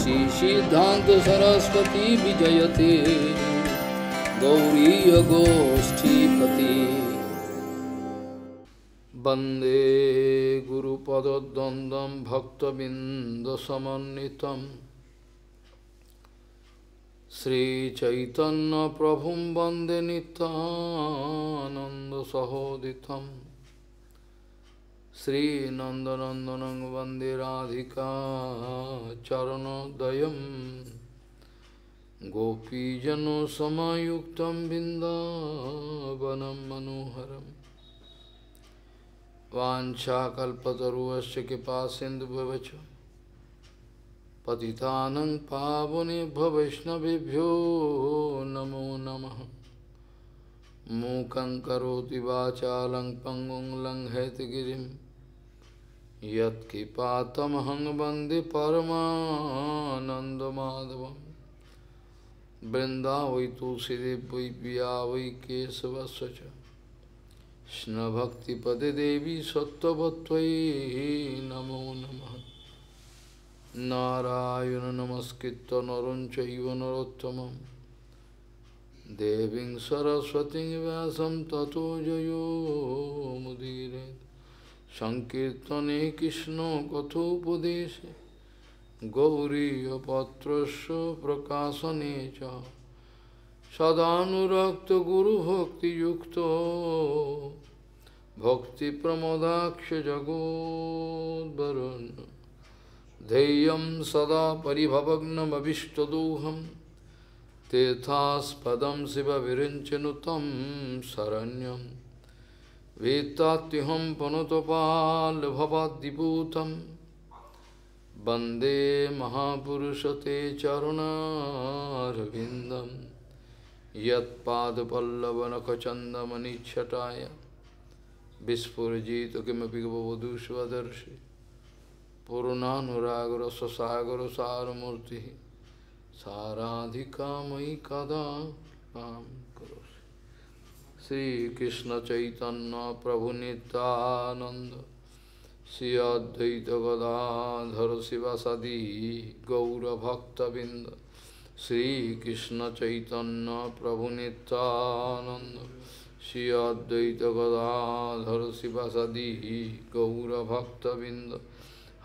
श्री सिद्धांत सरस्वती विजयते गौरीय गोष्ठीपति वंदे गुरुपद्वंदं भक्तबिंदसमन्वितं श्रीचैतन्य प्रभुं वंदे नित्यानन्दसहोदितं श्रीनन्दनन्दनं वन्दे राधिका चरणोदयं गोपीजनसमायुक्तं बिन्दावनं मनोहरम् वाञ्छाकल्पतरुश्च कृपासिन्धुभ्यश्च पतितानं पावनेभ्यो वैष्णवेभ्यो नमो नमः। मूकं करोति वाचालं पङ्गुं लङ्घयतिगिरिं यत्कृपातमहं वन्दे परमानन्दमाधवं। वृन्दावै तुलसीदेव वै पिया वै केशवस्य च कृष्णभक्तिपदे देवी सत्त्ववत्त्वयि नमो नमः। नारायण नमस्कृत्य नरं चैव नरोत्तमं देवीं सरस्वतीं व्यासं ततो जयो मुदीरयेत्। संकीर्तने कृष्ण कथोपदेशे गौरीयपत्रस्य प्रकाशने च सदानुरक्त गुरुभक्तियुक्तो भक्तिप्रमोदाक्ष जगोद्वरुन् ध्येयं सदा परिभवग्नमभिष्टदोहं तीर्थास्पदं शिवविरिञ्चनुतं शरण्यं वेत्तात्युहं पुनतपाल्भवाद्दिपूतं वन्दे महापुरुषते चरुणारविन्दम् यत्पादपल्लवनखचन्दमनिच्छटाय विस्फुरजित किमपि गववधू स्वदर्शि पूर्णानुरागरससागरसारमूर्तिः साराधिका मयि कदा मां करोषि। श्रीकृष्ण चैतन्य प्रभु नित्यानंद श्री अद्वैत गदाधर शिवासादि गौरभक्तबिंद श्रीकृष्ण चैतन्य प्रभु नित्यानंद श्री अद्वैत गदाधर शिवासादि गौरभक्तबिंद।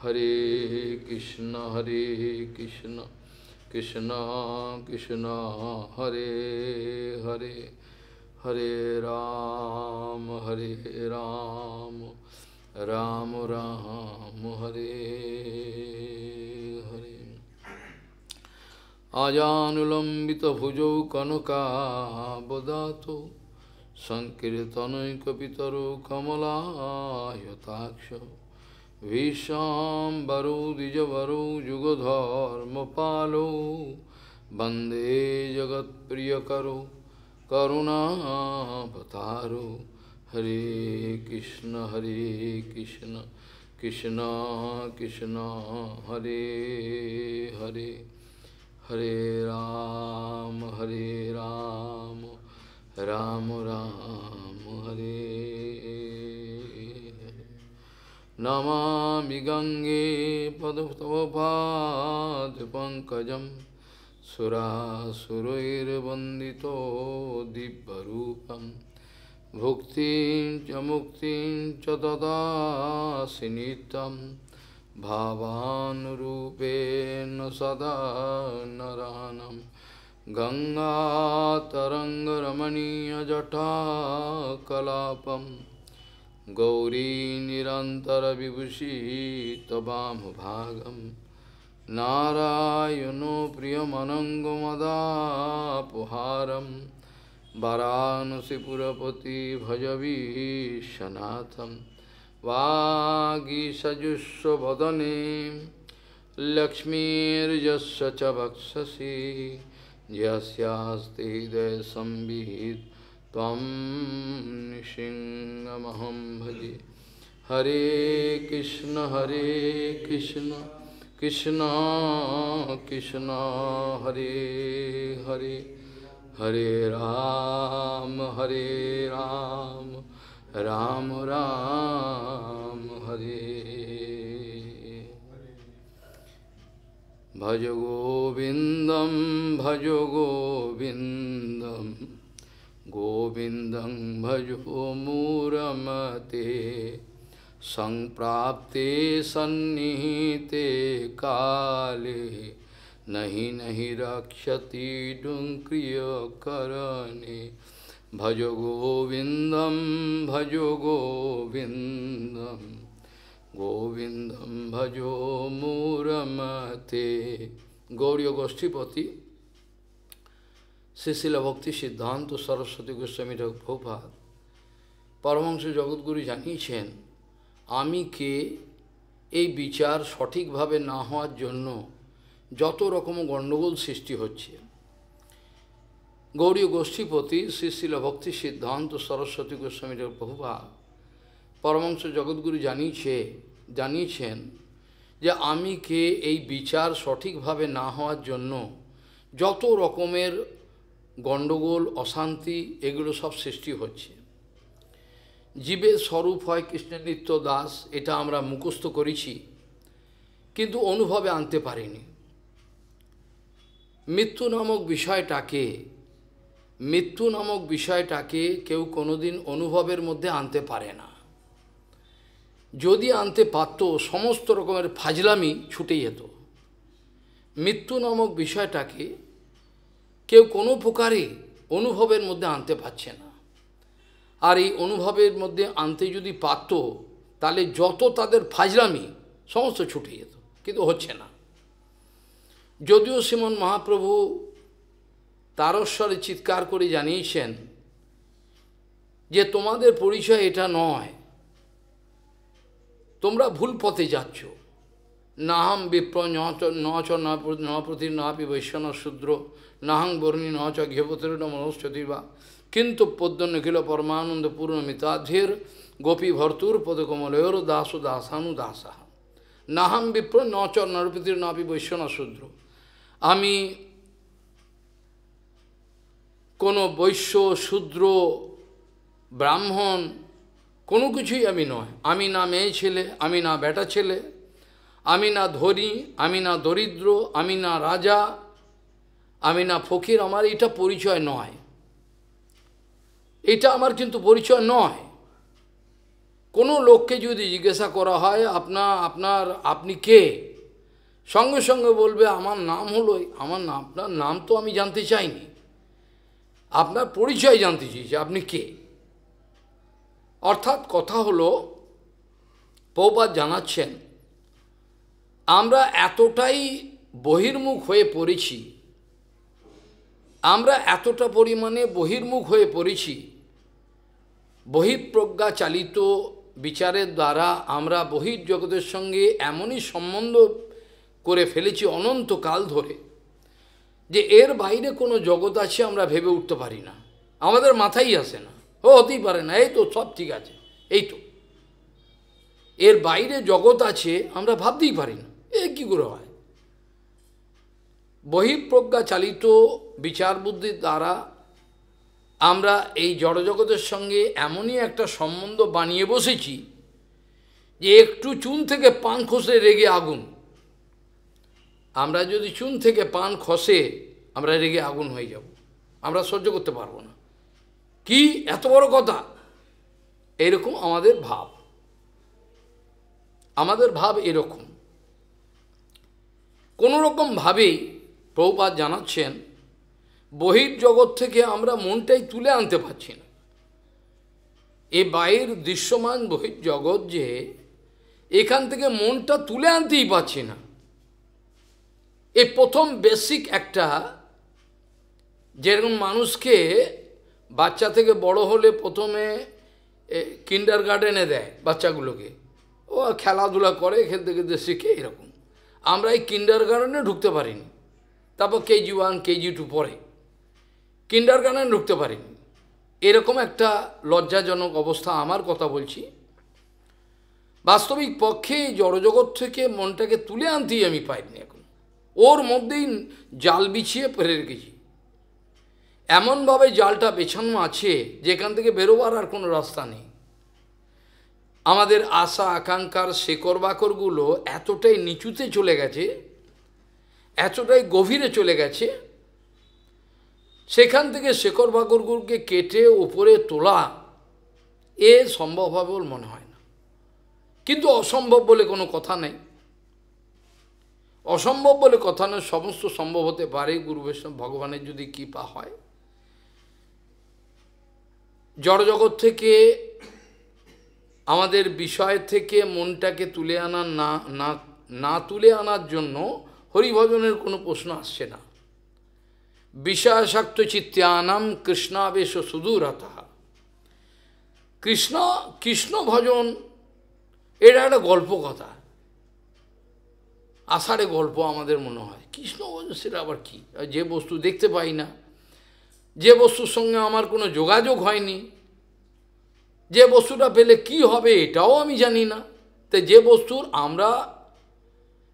हरे कृष्ण कृष्ण कृष्ण हरे हरे हरे राम राम राम हरे हरे। आजानुलंबित भुजौ कनकाबदातो संकीर्तनैकपितरो कमलायताक्षो विशाम्बरो द्विजवरो युगधर्मपालो वन्दे जगत्प्रियकरो करुणावतारो। हरे कृष्ण कृष्ण कृष्ण हरे हरे हरे राम राम राम हरे हरे। नमामि गंगे पदतव पादपङ्कजं सुरासुरैर्वन्दितो दिव्यरूपं भुक्तिं च मुक्तिं च ददासि नित्यं भावानुरूपेण सदा नरानं। गंगातरङ्गरमणीयजटाकलापं गौरी निरन्तरविभूषी त्ववामभागं नारायणो प्रियमनङ्गमदापहारं वाराणसीपुरपति भजवीशनाथं। वागीसजुष्वदने लक्ष्मीर्यस्य च वक्षसि यस्यास्ति हृदयसंविहितं त्वं नृसिंहमहं भजे। हरे कृष्ण कृष्ण कृष्ण हरे हरे हरे राम राम राम हरे। भज गोविन्दं भज गोविन्दं गोविन्दं भजो मूरमते संप्राप्ते सन्निहिते काले नहीं नहीं रक्षति डुङ्क्रियकरणे भज गोविन्दं गोविन्दं भजो मूरमते। गौड़ीय गोष्ठीपति श्रीशिल भक्ति सिद्धांत सरस्वती गोस्वामी ठाकुर प्रभुपाद परमहंस जगद्गुरु জানিয়েছেন আমি কে এই বিচার সঠিকভাবে না হওয়ার জন্য যত রকম গণ্ডগোল সৃষ্টি হচ্ছে। গৌড়ীয় গোষ্ঠীপতি শ্রীশিল ভক্তি সিদ্ধান্ত সরস্বতী গোস্বামী ঠাকুর প্রভুপাদ পরমহংস জগদ্গুরু জানিয়েছেন যে আমি কে এই বিচার সঠিকভাবে না হওয়ার জন্য যত রকমের গণ্ডগোল অশান্তি এগুলো সব সৃষ্টি হচ্ছে। জীবের স্বরূপ হয় কৃষ্ণের নিত্য দাস, এটা আমরা মুখস্থ করেছি কিন্তু অনুভবে আনতে পারিনি। মৃত্যু নামক বিষয়টাকে কেউ কোনোদিন অনুভবের মধ্যে আনতে পারে না। যদি আনতে পারত সমস্ত রকমের ফাজলামি ছুটে যেত। মৃত্যু নামক বিষয়টাকে কেউ কোনো প্রকারে অনুভবের মধ্যে আনতে পারছে না। আর এই অনুভবের মধ্যে আনতে যদি পারত তাহলে যত তাদের ফাজলামি সমস্ত ছুটে যেত, কিন্তু হচ্ছে না। যদিও শ্রীমন মহাপ্রভু তারস্বরে চিৎকার করে জানিয়েছেন যে তোমাদের পরিচয় এটা নয়, তোমরা ভুল পথে যাচ্ছ। নাহম বিপ্র নচ নপ্রতি নাপি বৈশ্যন শূদ্র নাহং বর্ণী নচ ঘেপতির মনশ্চতির্বা কিন্তু পদ্য নিখিল পরমানন্দ পূর্ণ মিতাধীর গোপী ভর্তুর পদকমলয়োর দাস দাসানু দাসা নাহম বিপ্র নচ নরপতির নাপি বৈশ্যন শূদ্র। আমি কোনো বৈশ্য শূদ্র ব্রাহ্মণ কোনো কিছুই আমি নয়। আমি না মেয়ে ছেলে, আমি না বেটা ছেলে, আমি না ধনী, আমি না দরিদ্র, আমি না রাজা, আমি না ফকির। আমার এটা পরিচয় নয়, এটা আমার কিন্তু পরিচয় নয়। কোনো লোককে যদি জিজ্ঞাসা করা হয় আপনি কে, সঙ্গে সঙ্গে বলবে আমার নাম হলো, আপনার নাম তো আমি জানতে চাইনি, আপনার পরিচয় জানতে চেয়েছি, আপনি কে। অর্থাৎ কথা হলো, প্রভুপাদ জানাচ্ছেন আমরা এতটাই বহির্মুখ হয়ে পড়েছি, আমরা এতটা পরিমাণে বহির্মুখ হয়ে পড়েছি, বহিঃপ্রজ্ঞা চালিত বিচারের দ্বারা আমরা বহির্জগতের সঙ্গে এমনই সম্বন্ধ করে ফেলেছি অনন্তকাল ধরে যে এর বাইরে কোনো জগৎ আছে আমরা ভেবে উঠতে পারি না, আমাদের মাথায় আসে না। হতেই পারে না, এই তো সব ঠিক আছে, এই তো এর বাইরে জগৎ আছে আমরা ভাবতেই পারি না, এ কী করে হয়। বহিঃপ্রজ্ঞা চালিত বিচার বুদ্ধির দ্বারা আমরা এই জড়জগতের সঙ্গে এমনই একটা সম্বন্ধ বানিয়ে বসেছি যে একটু চুন থেকে পান খসে রেগে আগুন। আমরা যদি চুন থেকে পান খসে আমরা রেগে আগুন হয়ে যাব, আমরা সহ্য করতে পারবো না। কি এত বড় কথা, এরকম আমাদের ভাব এরকম। কোনো রকমভাবেই প্রভুপাদ জানাচ্ছেন বহির্জগৎ থেকে আমরা মনটাই তুলে আনতে পারছি না। এ বাইরের দৃশ্যমান বহির্জগৎ যে, এখান থেকে মনটা তুলে আনতেই পারছি না। এই প্রথম বেসিক একটা, যেরকম মানুষকে বাচ্চা থেকে বড় হলে প্রথমে কিন্ডার গার্ডেনে দেয় বাচ্চাগুলোকে, ও খেলাধুলা করে, খেলতে খেলতে শিখে, এরকম আমরা এই কিন্ডার গার্ডেনে ঢুকতে পারিনি। তারপর KG1 KG2 পরে কিন্ডার গার্ডেনে ঢুকতে পারিনি। এরকম একটা লজ্জাজনক অবস্থা, আমার কথা বলছি। বাস্তবিক পক্ষে জড়জগৎ থেকে মনটাকে তুলে আনতেই আমি পাইনি। এখন ওর মধ্যেই জাল বিছিয়ে পেরে রেখেছি, এমনভাবে জালটা বেছানো আছে যেখান থেকে বেরোবার আর কোনো রাস্তা নেই। আমাদের আশা আকাঙ্ক্ষার শেকড় বাকড়গুলো এতটাই নিচুতে চলে গেছে, এতটাই গভীরে চলে গেছে, সেখান থেকে শেখর বাকরগুরকে কেটে ওপরে তোলা এ সম্ভব হবে বলে মনে হয় না। কিন্তু অসম্ভব বলে কোনো কথা নেই, অসম্ভব বলে কথা নয়, সমস্ত সম্ভব হতে পারে গুরু বৈষ্ণব ভগবানের যদি কৃপা হয়। জড়জগৎ থেকে, আমাদের বিষয় থেকে মনটাকে তুলে আনার না তুলে আনার জন্য হরিভজনের কোনো প্রশ্ন আসছে না। বিষয়াসক্ত চিত্তানাম কৃষ্ণাবেশ সুদূরতঃ। কৃষ্ণ ভজন এটা একটা গল্প কথা, আষাঢ়ে গল্প আমাদের মনে হয়। কৃষ্ণ ভজন সেটা আবার কি? যে বস্তু দেখতে পাই না, যে বস্তুর সঙ্গে আমার কোনো যোগাযোগ হয়নি, যে বস্তুটা পেলে কি হবে এটাও আমি জানি না। তাই যে বস্তুর আমরা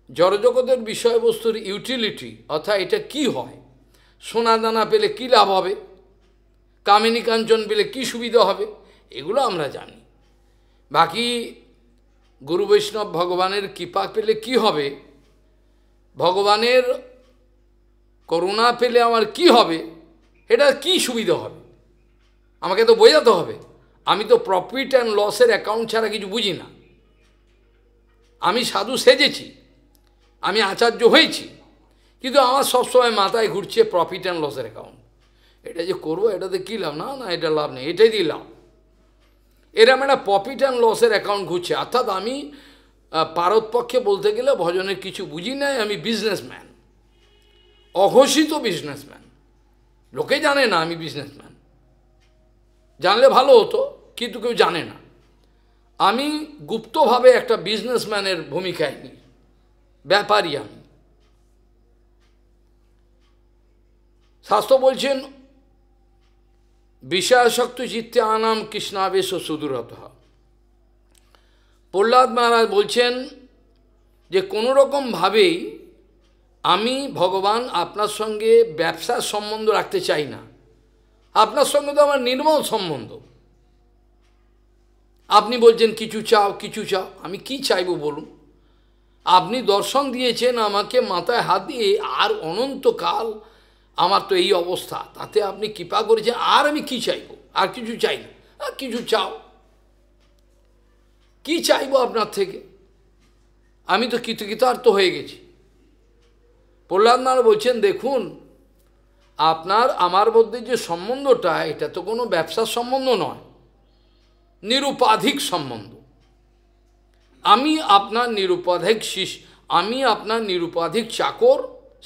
জড়জগতের বিষয়বস্তুর ইউটিলিটি, অর্থাৎ এটা কি হয়, সোনা দানা পেলে কি লাভ হবে, কামিনী কাঞ্চন পেলে কি সুবিধা হবে, এগুলো আমরা জানি। বাকি গুরু বৈষ্ণব ভগবানের কৃপা পেলে কি হবে, ভগবানের করুণা পেলে আমার কি হবে, এটা কি সুবিধা হবে, আমাকে তো বোঝাতে হবে। আমি তো প্রফিট অ্যান্ড লসের অ্যাকাউন্ট ছাড়া কিছু বুঝি না। আমি সাধু সেজেছি, আমি আচার্য হয়েছি, কিন্তু আমার সবসময় মাথায় ঘুরছে প্রফিট অ্যান্ড লসের অ্যাকাউন্ট। এটা যে করবো এটাতে কী লাভ, না না এটা লাভ নেই, এটাই দিয়ে লাভ। এরম একটা প্রফিট অ্যান্ড লসের অ্যাকাউন্ট ঘুরছে। অর্থাৎ আমি পারতপক্ষে বলতে গেলে ভজনের কিছু বুঝি নাই, আমি বিজনেসম্যান, অঘোষিত বিজনেসম্যান। লোকে জানে না আমি বিজনেসম্যান, জানলে ভালো হতো, কিন্তু কেউ জানে না। আমি গুপ্তভাবে একটা বিজনেসম্যানের ভূমিকায় নিই, ব্যাপারী আমি। শাস্ত্র বলছেন বিষয়াসক্ত চিত্তে আনাম কৃষ্ণাবেশ সুদূরতঃ। প্রহ্লাদ মহারাজ বলছেন যে কোনো রকমভাবেই আমি ভগবান আপনার সঙ্গে ব্যবসার সম্বন্ধ রাখতে চাই না। আপনার সঙ্গে তো আমার নির্মল সম্বন্ধ। আপনি বলছেন কিছু চাও কিছু চাও, আমি কি চাইব বলুন? আপনি দর্শন দিয়েছেন আমাকে মাথায় হাত দিয়ে, আর অনন্তকাল আমার তো এই অবস্থা, তাতে আপনি কৃপা করেছেন, আর আমি কি চাইব? আর কিছু চাই না। আর কিছু চাও, কি চাইব আপনার থেকে? আমি তো কৃতকৃতার্থ হয়ে গেছি। প্রহ্লাদ মহারাজ বলছেন দেখুন, আপনার আমার মধ্যে যে সম্বন্ধটা, এটা তো কোনো ব্যবসার সম্বন্ধ নয়, নিরুপাধিক সম্বন্ধ। আমি আপনার নিরুপাধিক শিষ্য, আমি আপনার নিরুপাধিক চাকর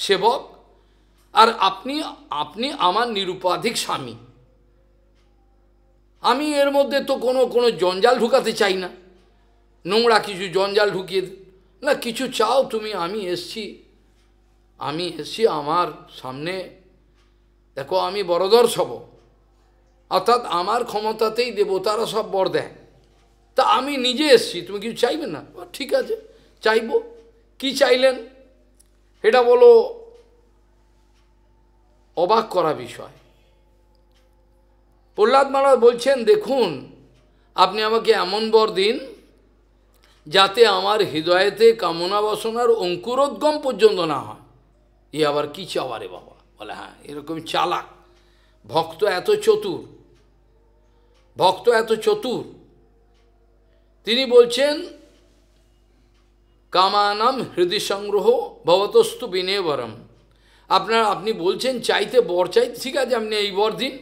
সেবক, আর আপনি আমার নিরুপাধিক স্বামী। আমি এর মধ্যে তো কোনো জঞ্জাল ঢুকাতে চাই না, নোংরা কিছু জঞ্জাল ঢুকিয়ে না। কিছু চাও তুমি, আমি এসছি আমার সামনে দেখো, আমি বড়দর সব, অর্থাৎ আমার ক্ষমতাতেই দেবতারা সব বর দেয়, তা আমি নিজে এসছি, তুমি কিছু চাইবে না? ঠিক আছে, চাইব। কি চাইলেন এটা বলো, অবাক করা বিষয়। প্রহ্লাদ মহারাজ বলছেন দেখুন, আপনি আমাকে এমন বর দিন যাতে আমার হৃদয়েতে কামনা বাসনার অঙ্কুরোদ্গম পর্যন্ত না হয়। এ আবার কি চাওয়া রে বাবা? বলে হ্যাঁ, এরকম চালাক ভক্ত, এত চতুর ভক্ত, এত চতুর। তিনি বলছেন কামানাম হৃদয় সংগ্রহ ভবতস্তু বিনেবরম। আপনি বলছেন চাইতে, বর চাইতে, ঠিক আছে, আপনি এই বর দিন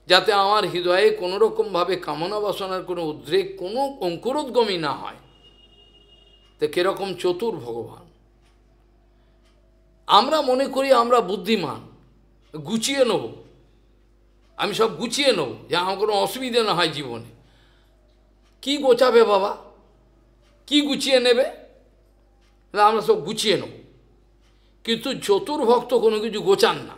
যাতে আমার হৃদয়ে কোনো রকমভাবে কামনা বাসনার কোনো উদ্রেক, কোনো অঙ্কুরোদ্গমই না হয়। তো কীরকম চতুর ভগবান! আমরা মনে করি আমরা বুদ্ধিমান, গুছিয়ে নেব, আমি সব গুছিয়ে নেব, যে আমার কোনো অসুবিধা না হয় জীবনে। কি গোছাবে বাবা? কি গুছিয়ে নেবে? আমরা সব গুছিয়ে নেব। কিন্তু চতুর্ভক্ত কোনো কিছু গোছান না।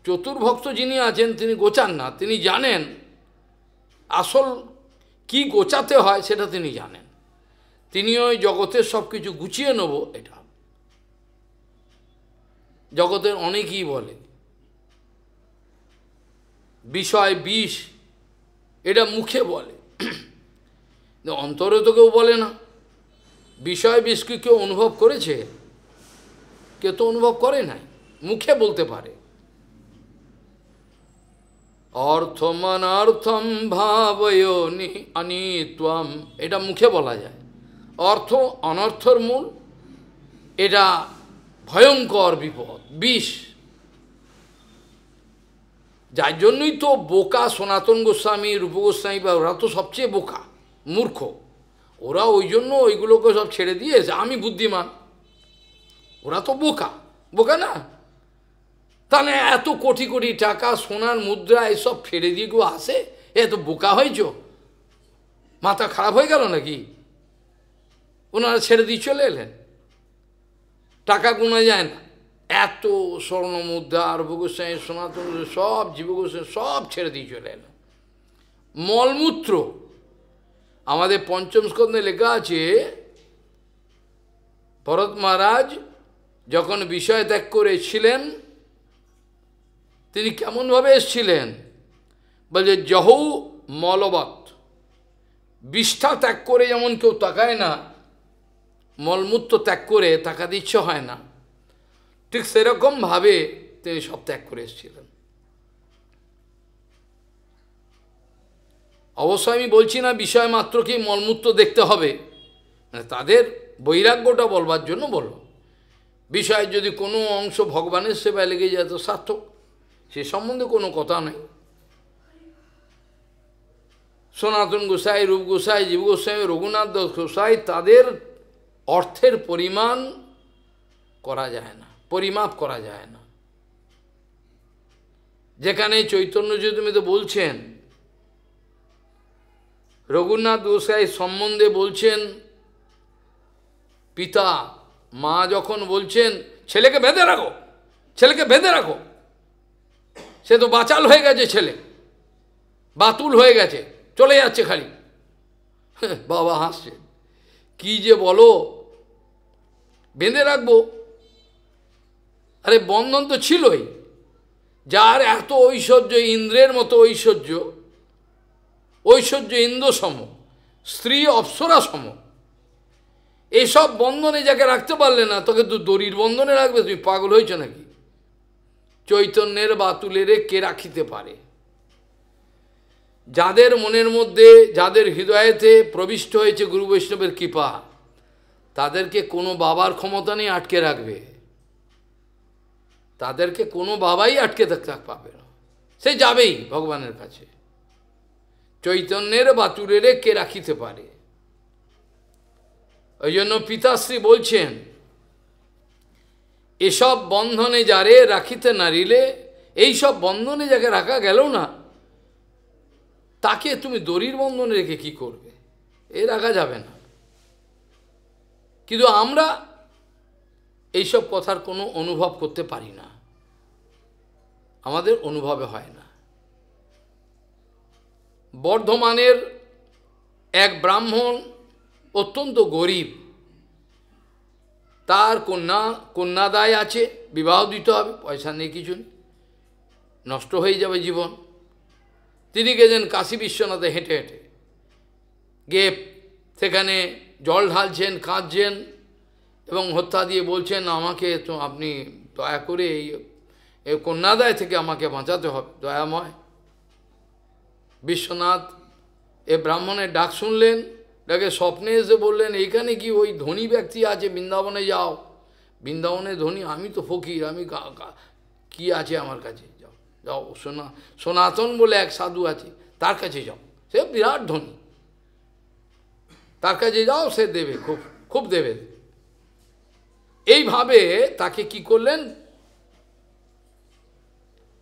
চতুর্ভক্ত যিনি আছেন তিনি গোছান না, তিনি জানেন আসল কি গোছাতে হয়, সেটা তিনি জানেন। তিনি ওই জগতের সব কিছু গুছিয়ে নেব, এটা জগতের অনেকেই বলে বিষয় বিষ, এটা মুখে বলে, অন্তরে তো কেউ বলে না। বিষয় বিষ কি কেউ অনুভব করেছে? কেউ তো অনুভব করে নাই, মুখে বলতে পারে। অর্থমনর্থম ভাবয়োনি অনিত্বম, এটা মুখে বলা যায়। অর্থ অনর্থর মূল, এটা ভয়ঙ্কর বিপদ, বিষ। যার জন্যই তো বোকা সনাতন গোস্বামী, রূপ গোস্বামী, বা ওরা তো সবচেয়ে বোকা, মূর্খ। ওরা ওই জন্য ওইগুলোকে সব ছেড়ে দিয়েছে, আমি বুদ্ধিমান। ওরা তো বোকা, বোকা না? তাহলে এত কোটি কোটি টাকা, সোনার মুদ্রা এসব ফেলে দিয়ে কেউ আসে? এত বোকা হয়েছ? মাথা খারাপ হয়ে গেল নাকি? ওনারা ছেড়ে দিয়ে চলে এলেন, টাকা গুনা যায় না, এত স্বর্ণ মুদ্রা, রূপ গোস্বামী, সনাতন সব, জীব গোস্বামী সব ছেড়ে দিয়ে চলে এলেন। মলমূত্র, আমাদের পঞ্চম স্কন্ধে লেখা আছে, ভরত মহারাজ যখন বিষয় ত্যাগ করেছিলেন, তিনি কেমনভাবে এসেছিলেন? বলছে জহৌ মলবৎ, বিষ্ঠা ত্যাগ করে যেমন কেউ তাকায় না, মলমূত্র ত্যাগ করে তাকাতে ইচ্ছে হয় না, ঠিক সেরকমভাবে তিনি সব ত্যাগ করে এসেছিলেন। অবশ্যই আমি বলছি না বিষয় মাত্রকেই মলমূত্র দেখতে হবে, মানে তাদের বৈরাগ্যটা বলবার জন্য বলল। বিষয়ের যদি কোনো অংশ ভগবানের সেবায় লেগে যায় তো সার্থক, সে সম্বন্ধে কোনো কথা নেই। সনাতন গোসাই, রূপ গোসাই, জীব গোস্বামী, রঘুনাথ দাস গোসাই, তাদের অর্থের পরিমাণ করা যায় না, পরিমাপ করা যায় না। যেখানে চৈতন্য চরিতামৃতে বলছেন, রঘুনাথ গোসাই সম্বন্ধে বলছেন, পিতা মা যখন বলছেন ছেলেকে বেঁধে রাখো, ছেলেকে বেঁধে রাখো, সে তো বাচাল হয়ে গেছে, ছেলে বাতুল হয়ে গেছে, চলে যাচ্ছে খালি। বাবা হাসছে, কি যে বলো, বেঁধে রাখবো? আরে বন্ধন তো ছিলই। যার এত ঐশ্বর্য, ইন্দ্রের মতো ঐশ্বর্য, ঐশ্বর্য ইন্দ্র সম, স্ত্রী অপ্সরা সম, এসব বন্ধনে যাকে রাখতে পারলে না, তোকে তো দড়ির বন্ধনে রাখবে? তুমি পাগল হয়েছ নাকি? চৈতন্যের বাতুলেরে কে রাখিতে পারে? যাদের মনের মধ্যে, যাদের হৃদয়েতে প্রবিষ্ট হয়েছে গুরু বৈষ্ণবের কৃপা, তাদেরকে কোনো বাবার ক্ষমতা নেই আটকে রাখবে। তাদেরকে কোনো বাবাই আটকে থাকতে পারবে না, সে যাবেই ভগবানের কাছে। চৈতন্যের বাতুলেরে কে রাখিতে পারে? ওই জন্য পিতাশ্রী বলছেন, এসব বন্ধনে যারে রাখিতে নারিলে, এইসব বন্ধনে যাকে রাখা গেল না, তাকে তুমি দড়ির বন্ধনে রেখে কি করবে? এ রাখা যাবে না। কিন্তু আমরা এইসব কথার কোনো অনুভব করতে পারি না, আমাদের অনুভবে হয় না। বর্ধমানের এক ব্রাহ্মণ, অত্যন্ত গরিব, তার কন্যাদায় আছে, বিবাহ দিতে হবে, পয়সা নেই, কিছু নেই, নষ্ট হয়ে যাবে জীবন। তিনি গেছেন কাশী বিশ্বনাথে হেঁটে হেঁটে, গিয়ে সেখানে জল ঢালছেন, কাঁদছেন এবং হত্যা দিয়ে বলছেন, আমাকে তো আপনি দয়া করে এই কন্যাদায় থেকে আমাকে বাঁচাতে হবে, দয়াময়। বিশ্বনাথ এ ব্রাহ্মণের ডাক শুনলেন, ডাকে স্বপ্নে এসে বললেন, এইখানে কি ওই ধনী ব্যক্তি আছে, বৃন্দাবনে যাও, বৃন্দাবনে ধনী, আমি তো ফকির, আমি কি আছে আমার কাছে, যাও যাও, সনাতন বলে এক সাধু আছে, তার কাছে যাও, সে বিরাট ধনী, তার কাছে যাও, সে দেবে, খুব খুব দেবে। এইভাবে তাকে কি করলেন,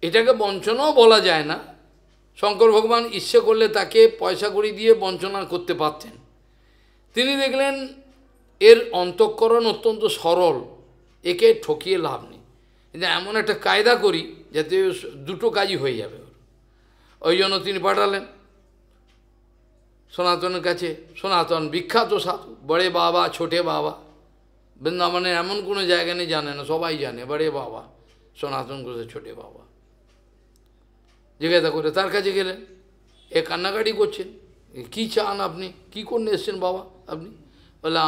এটাকে বঞ্চনাও বলা যায় না, শঙ্কর ভগবান ইচ্ছে করলে তাকে পয়সা কড়ি দিয়ে বঞ্চনা করতে পারতেন। তিনি দেখলেন এর অন্তঃকরণ অত্যন্ত সরল, একে ঠকিয়ে লাভ নেই, কিন্তু এমন একটা কায়দা করি যাতে দুটো কাজই হয়ে যাবে। ওই জন্য তিনি পাঠালেন সনাতনের কাছে। সনাতন বিখ্যাত সাধু, বড়ে বাবা, ছোটে বাবা, বৃন্দাবনে এমন কোনো জায়গা নেই জানে না, সবাই জানে বড়ে বাবা, সনাতন ঘোষের ছোটে বাবা। জিজ্ঞাসা করে তার কাছে গেলেন, এ কান্নাকাটি করছেন, কি চান আপনি, কি করতে এসছেন বাবা আপনি? বলে,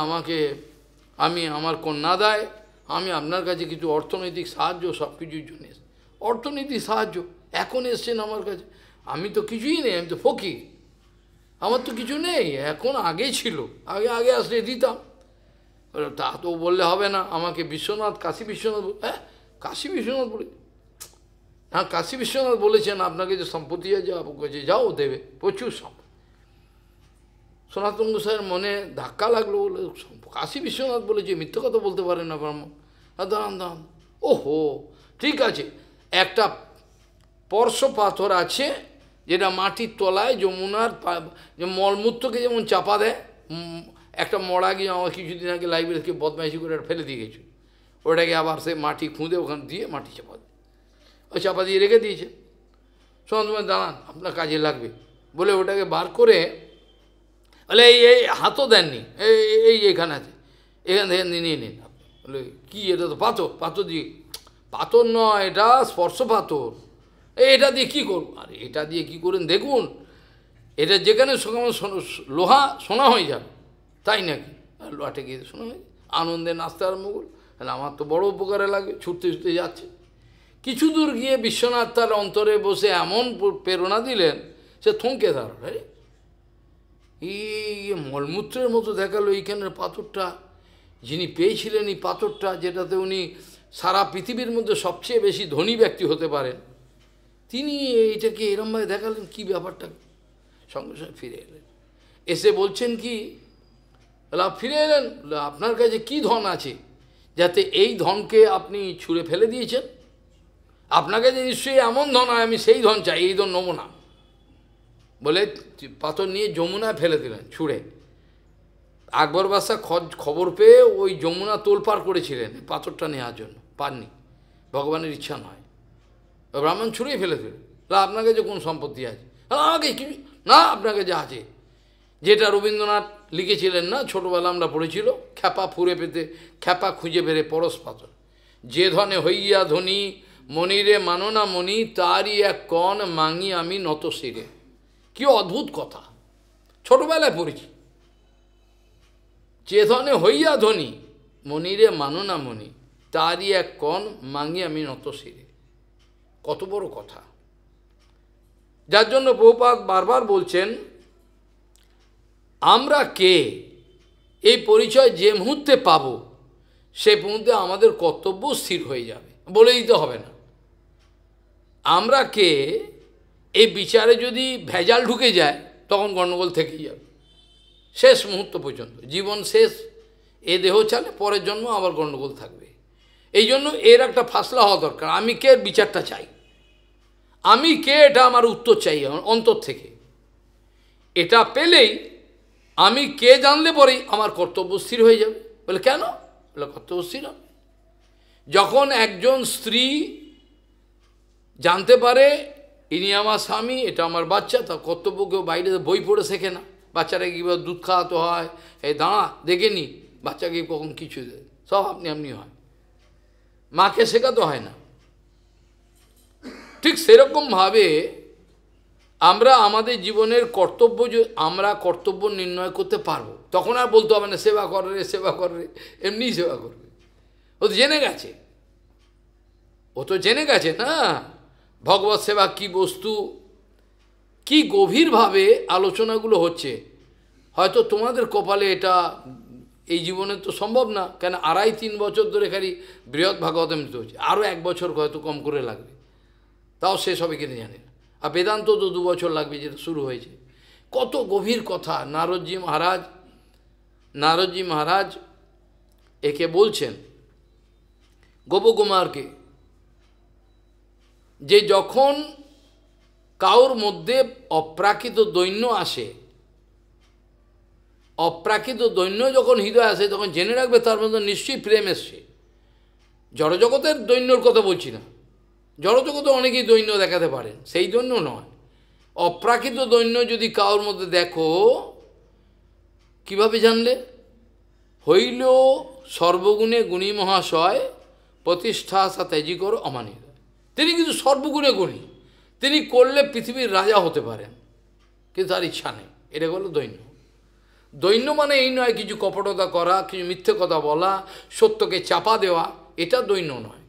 আমি আমার কন্যাদায় আমি আপনার কাছে কিছু অর্থনৈতিক সাহায্য সব কিছুর জন্য এসেছি। অর্থনৈতিক সাহায্য এখন এসছেন আমার কাছে? আমি তো কিছুই নেই, আমি তো ফকির, আমার তো কিছু নেই এখন, আগে ছিল, আগে আগে আসলে দিতাম। তা তো বললে হবে না, আমাকে বিশ্বনাথ, কাশী বিশ্বনাথ, হ্যাঁ কাশী বিশ্বনাথ বলে, হ্যাঁ কাশী বিশ্বনাথ বলেছেন আপনাকে যে সম্পত্তি আছে যাও দেবে, প্রচুর সম্পত্তি। সনাতন গোসাইয়ের মনে ধাক্কা লাগলো, বলে কাশী বিশ্বনাথ বলেছে, মিথ্যে কথা বলতে পারেন না ব্রাহ্মণ। দাঁড়ান দাঁড়ান, ওহো ঠিক আছে, একটা পরশ পাথর আছে যেটা মাটির তলায় যমুনার মলমূত্রকে যেমন চাপা দেয়, একটা মরা গিয়ে আমার কিছুদিন আগে লাইব্রেরি থেকে বদমাইশি করে ফেলে দিয়ে গেছে, ওটাকে আবার সে মাটি খুঁদে ওখানে দিয়ে মাটি চাপা দেয়, ওই চাপা দিয়ে রেখে দিয়েছে। সন্ধ্যা দাঁড়ান আপনার কাজে লাগবে বলে ওটাকে বার করে, বলে এই হাতও দেননি, এই এখানে আছে, এখান থেকে নিয়ে নিন। বলে কী এটা? তো পাথর, পাথর দিয়ে, পাথর নয় এটা স্পর্শ পাথর, এটা দিয়ে কী করব? আর এটা দিয়ে কী করেন দেখুন, এটা যেখানে লোহা সোনা হয়ে যাবে, তাই নাকি? আর লোহাটে গিয়ে সোনা হয়ে আনন্দে নাচতে আরম্ভ করল। তাহলে আমার তো বড় উপকারে লাগবে, ছুটতে ছুটতে যাচ্ছে। কিছু দূর গিয়ে বিশ্বনাথ তার অন্তরে বসে এমন প্রেরণা দিলেন, সে থমকে দাঁড়াল, আরে এই মলমূত্রের মতো দেখালো এইখানের পাথরটা, যিনি পেয়েছিলেন এই পাথরটা, যেটাতে উনি সারা পৃথিবীর মধ্যে সবচেয়ে বেশি ধনী ব্যক্তি হতে পারেন, তিনি এইটাকে এরমভাবে দেখালেন, কী ব্যাপারটা? সঙ্গে সঙ্গে ফিরে এলেন, এসে বলছেন কি, ফিরে এলেন, আপনার কাছে কি ধন আছে যাতে এই ধনকে আপনি ছুঁড়ে ফেলে দিয়েছেন? আপনার কাছে নিশ্চয়ই এমন ধন হয়, আমি সেই ধন চাই, এই ধন নেবো না। বলে পাথর নিয়ে যমুনায় ফেলে দিলেন ছুঁড়ে। আকবর বাদশাহ খবর পেয়ে ওই যমুনা তোলপাড় করেছিলেন পাথরটা নেওয়ার জন্য, পাননি, ভগবানের ইচ্ছা নয়। ব্রাহ্মণ ছুঁড়েই ফেলে দিলেন। আপনার কাছে কোন সম্পত্তি আছে? আমাকে কি না, আপনার কাছে আছে যেটা রবীন্দ্রনাথ লিখেছিলেন না, ছোটোবেলা আমরা পড়েছিল, খ্যাপা ফুরে পেতে খ্যাপা খুঁজে বেড়ে পরশ পাথর, যে ধনে হইয়া ধনী মনিরে মানো না মণি, তারই এক কণ মাঙি আমি নত শিরে। কি অদ্ভুত কথা, ছোটবেলায় পড়েছি। যে ধনে হইয়া ধনী মনিরে মানো না মণি, তারই এক কণ মাঙি আমি নত শিরে। কত বড় কথা, যার জন্য প্রভুপাদ বারবার বলছেন আমরা কে, এই পরিচয় যে মুহূর্তে পাব সে মুহূর্তে আমাদের কর্তব্য স্থির হয়ে যাবে, বলে দিতে হবে না। আমরা কে এই বিচারে যদি ভেজাল ঢুকে যায় তখন গণ্ডগোল থেকেই যাবে শেষ মুহূর্ত পর্যন্ত, জীবন শেষ, এ দেহ চালে, পরের জন্ম আবার গণ্ডগোল থাকবে। এই জন্য এর একটা ফাসলা হওয়া দরকার, আমি কে বিচারটা চাই, আমি কে এটা আমার উত্তর চাই অন্তর থেকে। এটা পেলেই আমি কে জানলে পরেই আমার কর্তব্য স্থির হয়ে যাবে। বলে কেন? বলে কর্তব্য স্থির। যখন একজন স্ত্রী জানতে পারে ইনি আমার স্বামী, এটা আমার বাচ্চা, তার কর্তব্য কেউ বাইরে বই পড়ে শেখে না। বাচ্চাটাকে কীভাবে দুধ খাওয়াতে হয়, এই দাঁড়া দেখে নি, বাচ্চাকে কখন কিছু দেয়, সব আপনি আপনি হয়, মাকে শেখাতে হয় না। ঠিক সেরকমভাবে আমরা আমাদের জীবনের কর্তব্য, আমরা কর্তব্য নির্ণয় করতে পারবো, তখন আর বলতে হবে না সেবা করে রে, সেবা করে রে, এমনি সেবা করবে। ও তো জেনে গেছে, ও তো জেনে গেছে না ভগবৎ সেবা কি বস্তু, কি গভীরভাবে আলোচনাগুলো হচ্ছে। হয়তো তোমাদের কপালে এটা এই জীবনে তো সম্ভব না, কেন 2.5-3 বছর ধরে খালি বৃহৎ ভাগবতম হচ্ছে, আরও 1 বছর হয়তো কম করে লাগবে, তাও শেষ হবে কিনা জানি না। আর বেদান্ত তো 2 বছর লাগবে, যেটা শুরু হয়েছে। কত গভীর কথা নারদজি মহারাজ একে বলছেন গোপকুমারকে, যে যখন কাউর মধ্যে অপ্রাকৃত দৈন্য আসে, অপ্রাকৃত দৈন্য যখন হৃদয় আসে, তখন জেনে রাখবে তার মধ্যে নিশ্চয়ই প্রেম এসছে। জড়জগতের দৈন্যর কথা বলছি না, জড়জগতে অনেকেই দৈন্য দেখাতে পারেন, সেই দৈন্য নয়। অপ্রাকৃত দৈন্য যদি কাউর মধ্যে দেখো, কিভাবে জানলে? হইল সর্বগুণে গুণী মহাশয়, প্রতিষ্ঠা সাতেজি করো অমানিত। তিনি কিন্তু সর্বগুণে গুণী, তিনি করলে পৃথিবীর রাজা হতে পারেন, কিন্তু তার ইচ্ছা নেই, এটা হলো দৈন্য। দৈন্য মানে এই নয় কিছু কপটতা করা, কিছু মিথ্যে কথা বলা, সত্যকে চাপা দেওয়া, এটা দৈন্য নয়।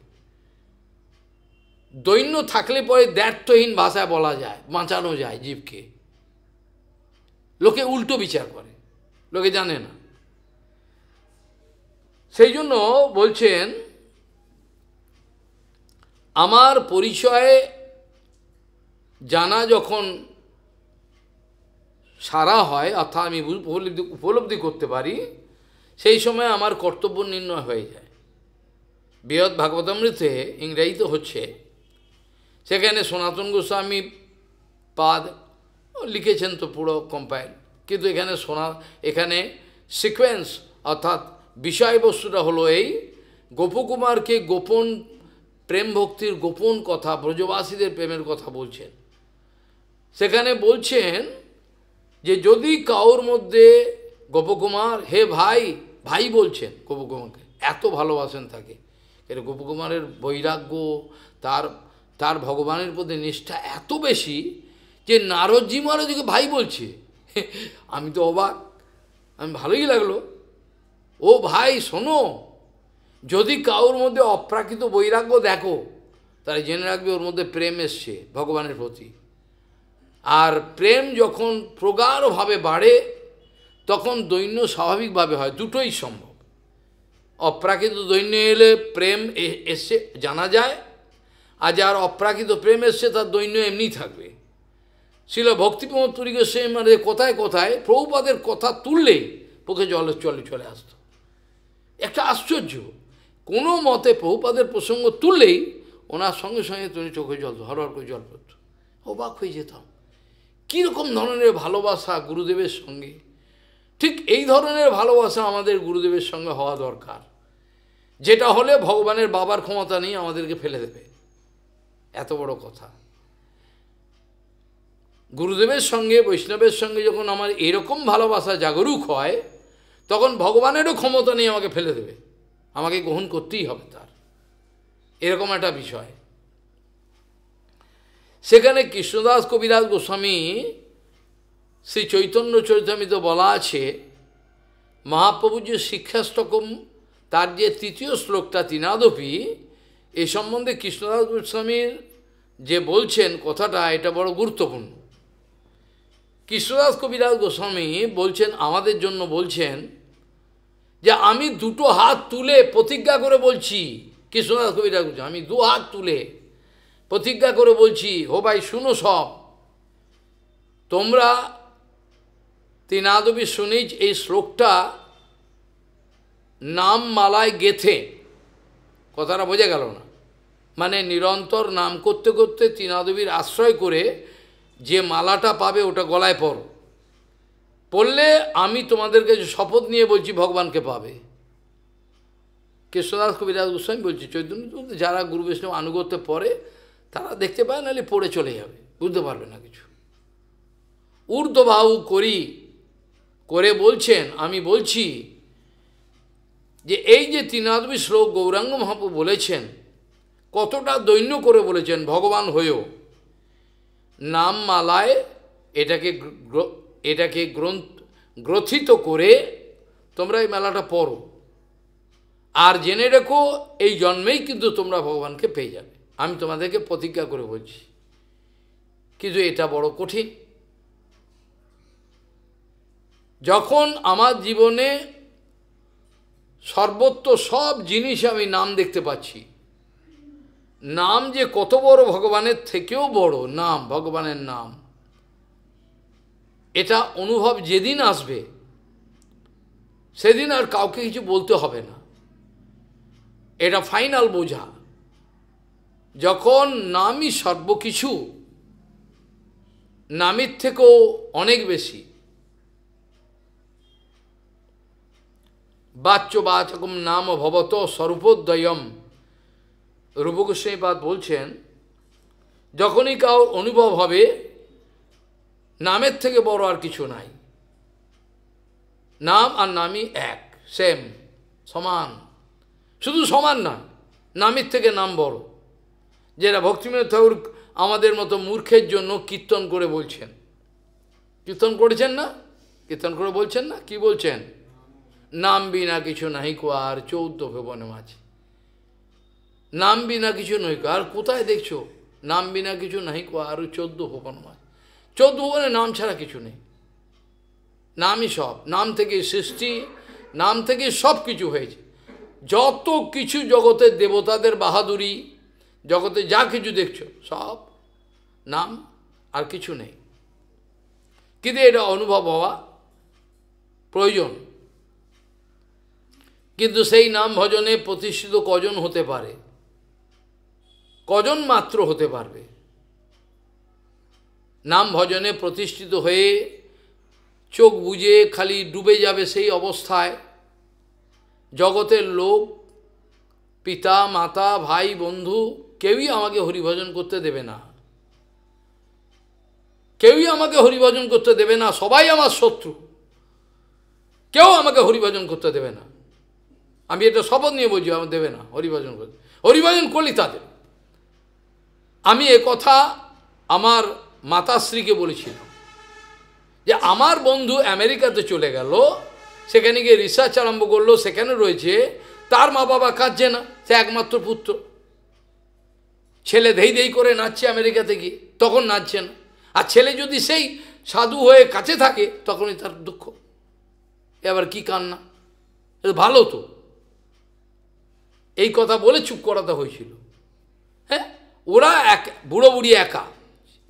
দৈন্য থাকলে পরে দ্ব্যর্থহীন ভাষায় বলা যায়, বাঁচানো যায় জীবকে। লোকে উল্টো বিচার করে, লোকে জানে না। সেই জন্য বলছেন, আমার পরিচয়ে জানা যখন সারা হয়, অর্থাৎ আমি উপলব্ধি করতে পারি, সেই সময় আমার কর্তব্য নির্ণয় হয়ে যায়। বৃহৎ ভাগবতামৃতে ইংরেজিতে হচ্ছে, সেখানে সনাতন গোস্বামী পাদ লিখেছেন তো পুরো কম্পাইল, কিন্তু এখানে সিকোয়েন্স অর্থাৎ বিষয়বস্তুটা হলো এই, গোপকুমারকে গোপন প্রেম ভক্তির গোপন কথা, ব্রজবাসীদের প্রেমের কথা বলছেন। সেখানে বলছেন যে যদি কাউর মধ্যে গোপকুমার, হে ভাই, ভাই বলছেন গোপকুমারকে, এত ভালোবাসেন তাকে। এর গোপকুমারের বৈরাগ্য, তার ভগবানের প্রতি নিষ্ঠা এত বেশি যে নারদজি মহারাজকে ভাই বলছে। আমি তো অবাক, আমি ভালোই লাগলো। ও ভাই শোনো, যদি কাউর মধ্যে অপ্রাকৃত বৈরাগ্য দেখো, তাহলে জেনে রাখবে ওর মধ্যে প্রেম এসছে ভগবানের প্রতি। আর প্রেম যখন প্রগাঢ়ভাবে বাড়ে, তখন দৈন্য স্বাভাবিকভাবে হয়, দুটোই সম্ভব। অপ্রাকৃত দৈন্য এলে প্রেম এসছে জানা যায়, আর যার অপ্রাকৃত প্রেম এসছে তার দৈন্য এমনি থাকবে। শিল ভক্তিপ্রমোদ পুরী গোস্বামী মানে কোথায় কোথায় প্রভুপাদের কথা তুললেই পক্ষে চলে আসতো। একটা আশ্চর্য, কোনো মতে প্রভুপাদের প্রসঙ্গ তুললেই ওনার সঙ্গে সঙ্গে তুমি চোখে জল, হরহর করে জল পড়ত। অবাক হয়ে যেতাম, কীরকম ধরনের ভালোবাসা গুরুদেবের সঙ্গে। ঠিক এই ধরনের ভালোবাসা আমাদের গুরুদেবের সঙ্গে হওয়া দরকার, যেটা হলে ভগবানের বাবার ক্ষমতা নেই, আমাদেরকে ফেলে দেবে। এত বড় কথা। গুরুদেবের সঙ্গে, বৈষ্ণবের সঙ্গে যখন আমার এরকম ভালোবাসা জাগরুক হয়, তখন ভগবানেরও ক্ষমতা নেই আমাকে ফেলে দেবে, আমাকে গ্রহণ করতেই হবে তার, এরকম একটা বিষয়। সেখানে কৃষ্ণদাস কবিরাজ গোস্বামী শ্রী চৈতন্য চরিতামৃতে বলা আছে, মহাপ্রভুর যে শিক্ষাষ্টকম, তার যে তৃতীয় শ্লোকটা তিনাদপি, এই সম্বন্ধে কৃষ্ণদাস গোস্বামীর যে বলছেন কথাটা, এটা বড় গুরুত্বপূর্ণ। কৃষ্ণদাস কবিরাজ গোস্বামী বলছেন, আমাদের জন্য বলছেন যে আমি দুটো হাত তুলে প্রতিজ্ঞা করে বলছি, কৃষ্ণদাস কবিরাজ গোস্বামী, আমি দু হাত তুলে প্রতিজ্ঞা করে বলছি, হো ভাই শুনো সব, তোমরা তিনাদবি শুনিজ এই শ্লোকটা নাম মালায় গেথে, কথাটা বোঝা গেল না, মানে নিরন্তর নাম করতে করতে তিনাদবির আশ্রয় করে যে মালাটা পাবে ওটা গলায় পরো, পড়লে আমি তোমাদেরকে শপথ নিয়ে বলছি ভগবানকে পাবে। কৃষ্ণদাস কবিরাজ গোস্বামী বলছি, চৈতন্য যারা গুরু বৈষ্ণব আনুগত্য পড়ে তারা দেখতে পায়, নাহলে পড়ে চলে যাবে, বুঝতে পারবে না কিছু। ঊর্ধ্ববাহু করে বলছেন, আমি বলছি যে এই যে তিনাদবি শ্লোক গৌরাঙ্গ মহাপ্রভু বলেছেন, কতটা দৈন্য করে বলেছেন, ভগবান হয়েও নাম মালায় এটাকে গ্রথিত করে তোমরা এই মেলাটা পড়ো, আর জেনে রেখো এই জন্মেই কিন্তু তোমরা ভগবানকে পেয়ে যাবে, আমি তোমাদেরকে প্রতিজ্ঞা করে বলছি। কিন্তু এটা বড় কঠিন। যখন আমার জীবনে সর্বত্র সব জিনিস আমি নাম দেখতে পাচ্ছি, নাম যে কত বড়, ভগবানের থেকেও বড় নাম, ভগবানের নাম, এটা অনুভব যেদিন আসবে সেদিন আর কাউকে কিছু বলতে হবে না, এটা ফাইনাল বোঝা। যখন নামই সর্বকিছু, নামের থেকেও অনেক বেশি। বাচ্যবাচকম নাম ভবত স্বরূপোদ্বয়ম, রূপ গোস্বামীপাদ বলছেন, যখনই কাউ অনুভব হবে নামের থেকে বড় আর কিছু নাই, নাম আর নামই এক, সেম, সমান, শুধু সমান না, নামের থেকে নাম বড়, যেটা ভক্তিবিনোদ ঠাকুর আমাদের মতো মূর্খের জন্য কীর্তন করে বলছেন। কীর্তন করেছেন না, কীর্তন করে বলছেন না, কি বলছেন? নাম বিনা কিছু নাহি কো আর 14 ভুবনে মাঝে। নাম বিনা কিছু নই কো, আর কোথায় দেখছো নাম বিনা কিছু নাহি কো আর 14 ভুবন মাঝে? 14 ভুবনে নাম ছাড়া কিছু নেই, নামই সব। নাম থেকে সৃষ্টি, নাম থেকে সব কিছু হয়েছে। যত কিছু জগতের দেবতাদের বাহাদুরি, জগতে যা কিছু দেখছো সব নাম, আর কিছু নেই। কিন্তু এটা অনুভব হওয়া প্রয়োজন। কিন্তু সেই নাম ভজনে প্রতিষ্ঠিত কজন হতে পারে? কজন মাত্র হতে পারবে? নাম ভজনে প্রতিষ্ঠিত হয়ে চোখ বুজে খালি ডুবে যাবে সেই অবস্থায়। জগতের লোক, পিতা মাতা ভাই বন্ধু কেউই আমাকে হরিভজন করতে দেবে না, কেউই আমাকে হরিভজন করতে দেবে না, সবাই আমার শত্রু, কেউ আমাকে হরিভজন করতে দেবে না। আমি এটা শপথ নিয়ে বলছি, আমার দেবে না হরিভজন করতে। হরিভজন করলি তাদের। আমি কথা আমার মাতাশ্রীকে বলেছিলাম যে আমার বন্ধু আমেরিকাতে চলে গেল, সেখানে গিয়ে রিসার্চ আরম্ভ করলো, সেখানে রয়েছে, তার মা বাবা কাঁদছে না, সে একমাত্র পুত্র, ছেলে ধেই ধেই করে নাচছে আমেরিকাতে গিয়ে, তখন নাচছে না। আর ছেলে যদি সেই সাধু হয়ে কাছে থাকে তখনই তার দুঃখ। এবার কি কান্না, ভালো তো। এই কথা বলে চুপ করাতে হয়েছিল। হ্যাঁ, ওরা এক বুড়ো বুড়ি একা,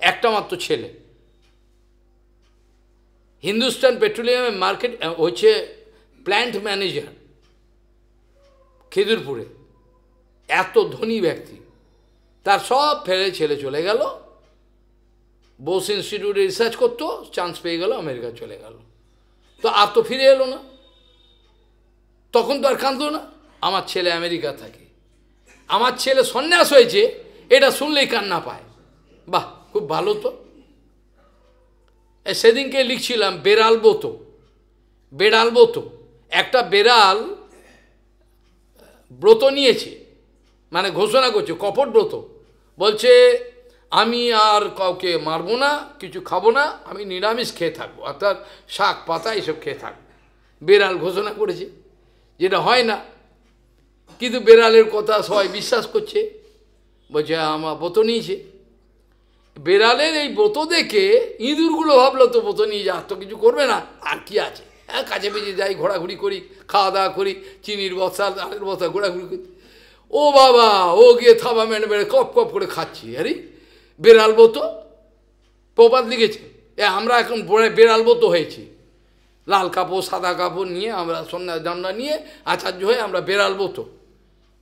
একটা মাত্র ছেলে। হিন্দুস্তান পেট্রোলিয়ামের মার্কেট হচ্ছে প্ল্যান্ট ম্যানেজার খেদুরপুরে, এত ধনী ব্যক্তি, তার সব ফেলে ছেলে চলে গেল, বোস ইনস্টিটিউটে রিসার্চ করতো, চান্স পেয়ে গেল, আমেরিকা চলে গেল। তো আর তো ফিরে এলো না, তখন তো আর কাঁদলো না। আমার ছেলে আমেরিকা থাকে, আমার ছেলে সন্ন্যাস হয়েছে, এটা শুনলেই কান্না পায়। বাহ, খুব ভালো তো। সেদিনকে লিখছিলাম বেড়াল বোতো, বেড়াল বোতো, একটা বেড়াল ব্রত নিয়েছে, মানে ঘোষণা করছে কপট ব্রত, বলছে আমি আর কাউকে মারবো না, কিছু খাবো না, আমি নিরামিষ খেয়ে থাকবো, অর্থাৎ শাক পাতা এসব খেয়ে থাকবো। বেড়াল ঘোষণা করেছে, যেটা হয় না, কিন্তু বেড়ালের কথা সবাই বিশ্বাস করছে, বলছে আমার ব্রত নিয়েছে। বেড়ালের এই ব্রত দেখে ইঁদুরগুলো ভাবলো তো ব্রত নিয়ে যা, তো কিছু করবে না, আর কি আছে, হ্যাঁ কাছে পেঁচে যাই, ঘোরাঘুরি করি, খাওয়া দাওয়া করি, চিনির বস্তা আলের বস্তা ঘোরাঘুরি করি। ও বাবা, ও গিয়ে থাবা মেরে মেরে কপ কপ করে খাচ্ছি। আরে বেড়াল ব্রত, প্রবাদ লিখেছে, আমরা এখন বেড়াল ব্রত হয়েছি, লাল কাপড় সাদা কাপড় নিয়ে আমরা সন্ধ্যা দণ্ডা নিয়ে আচার্য হয়ে আমরা বেড়াল ব্রত।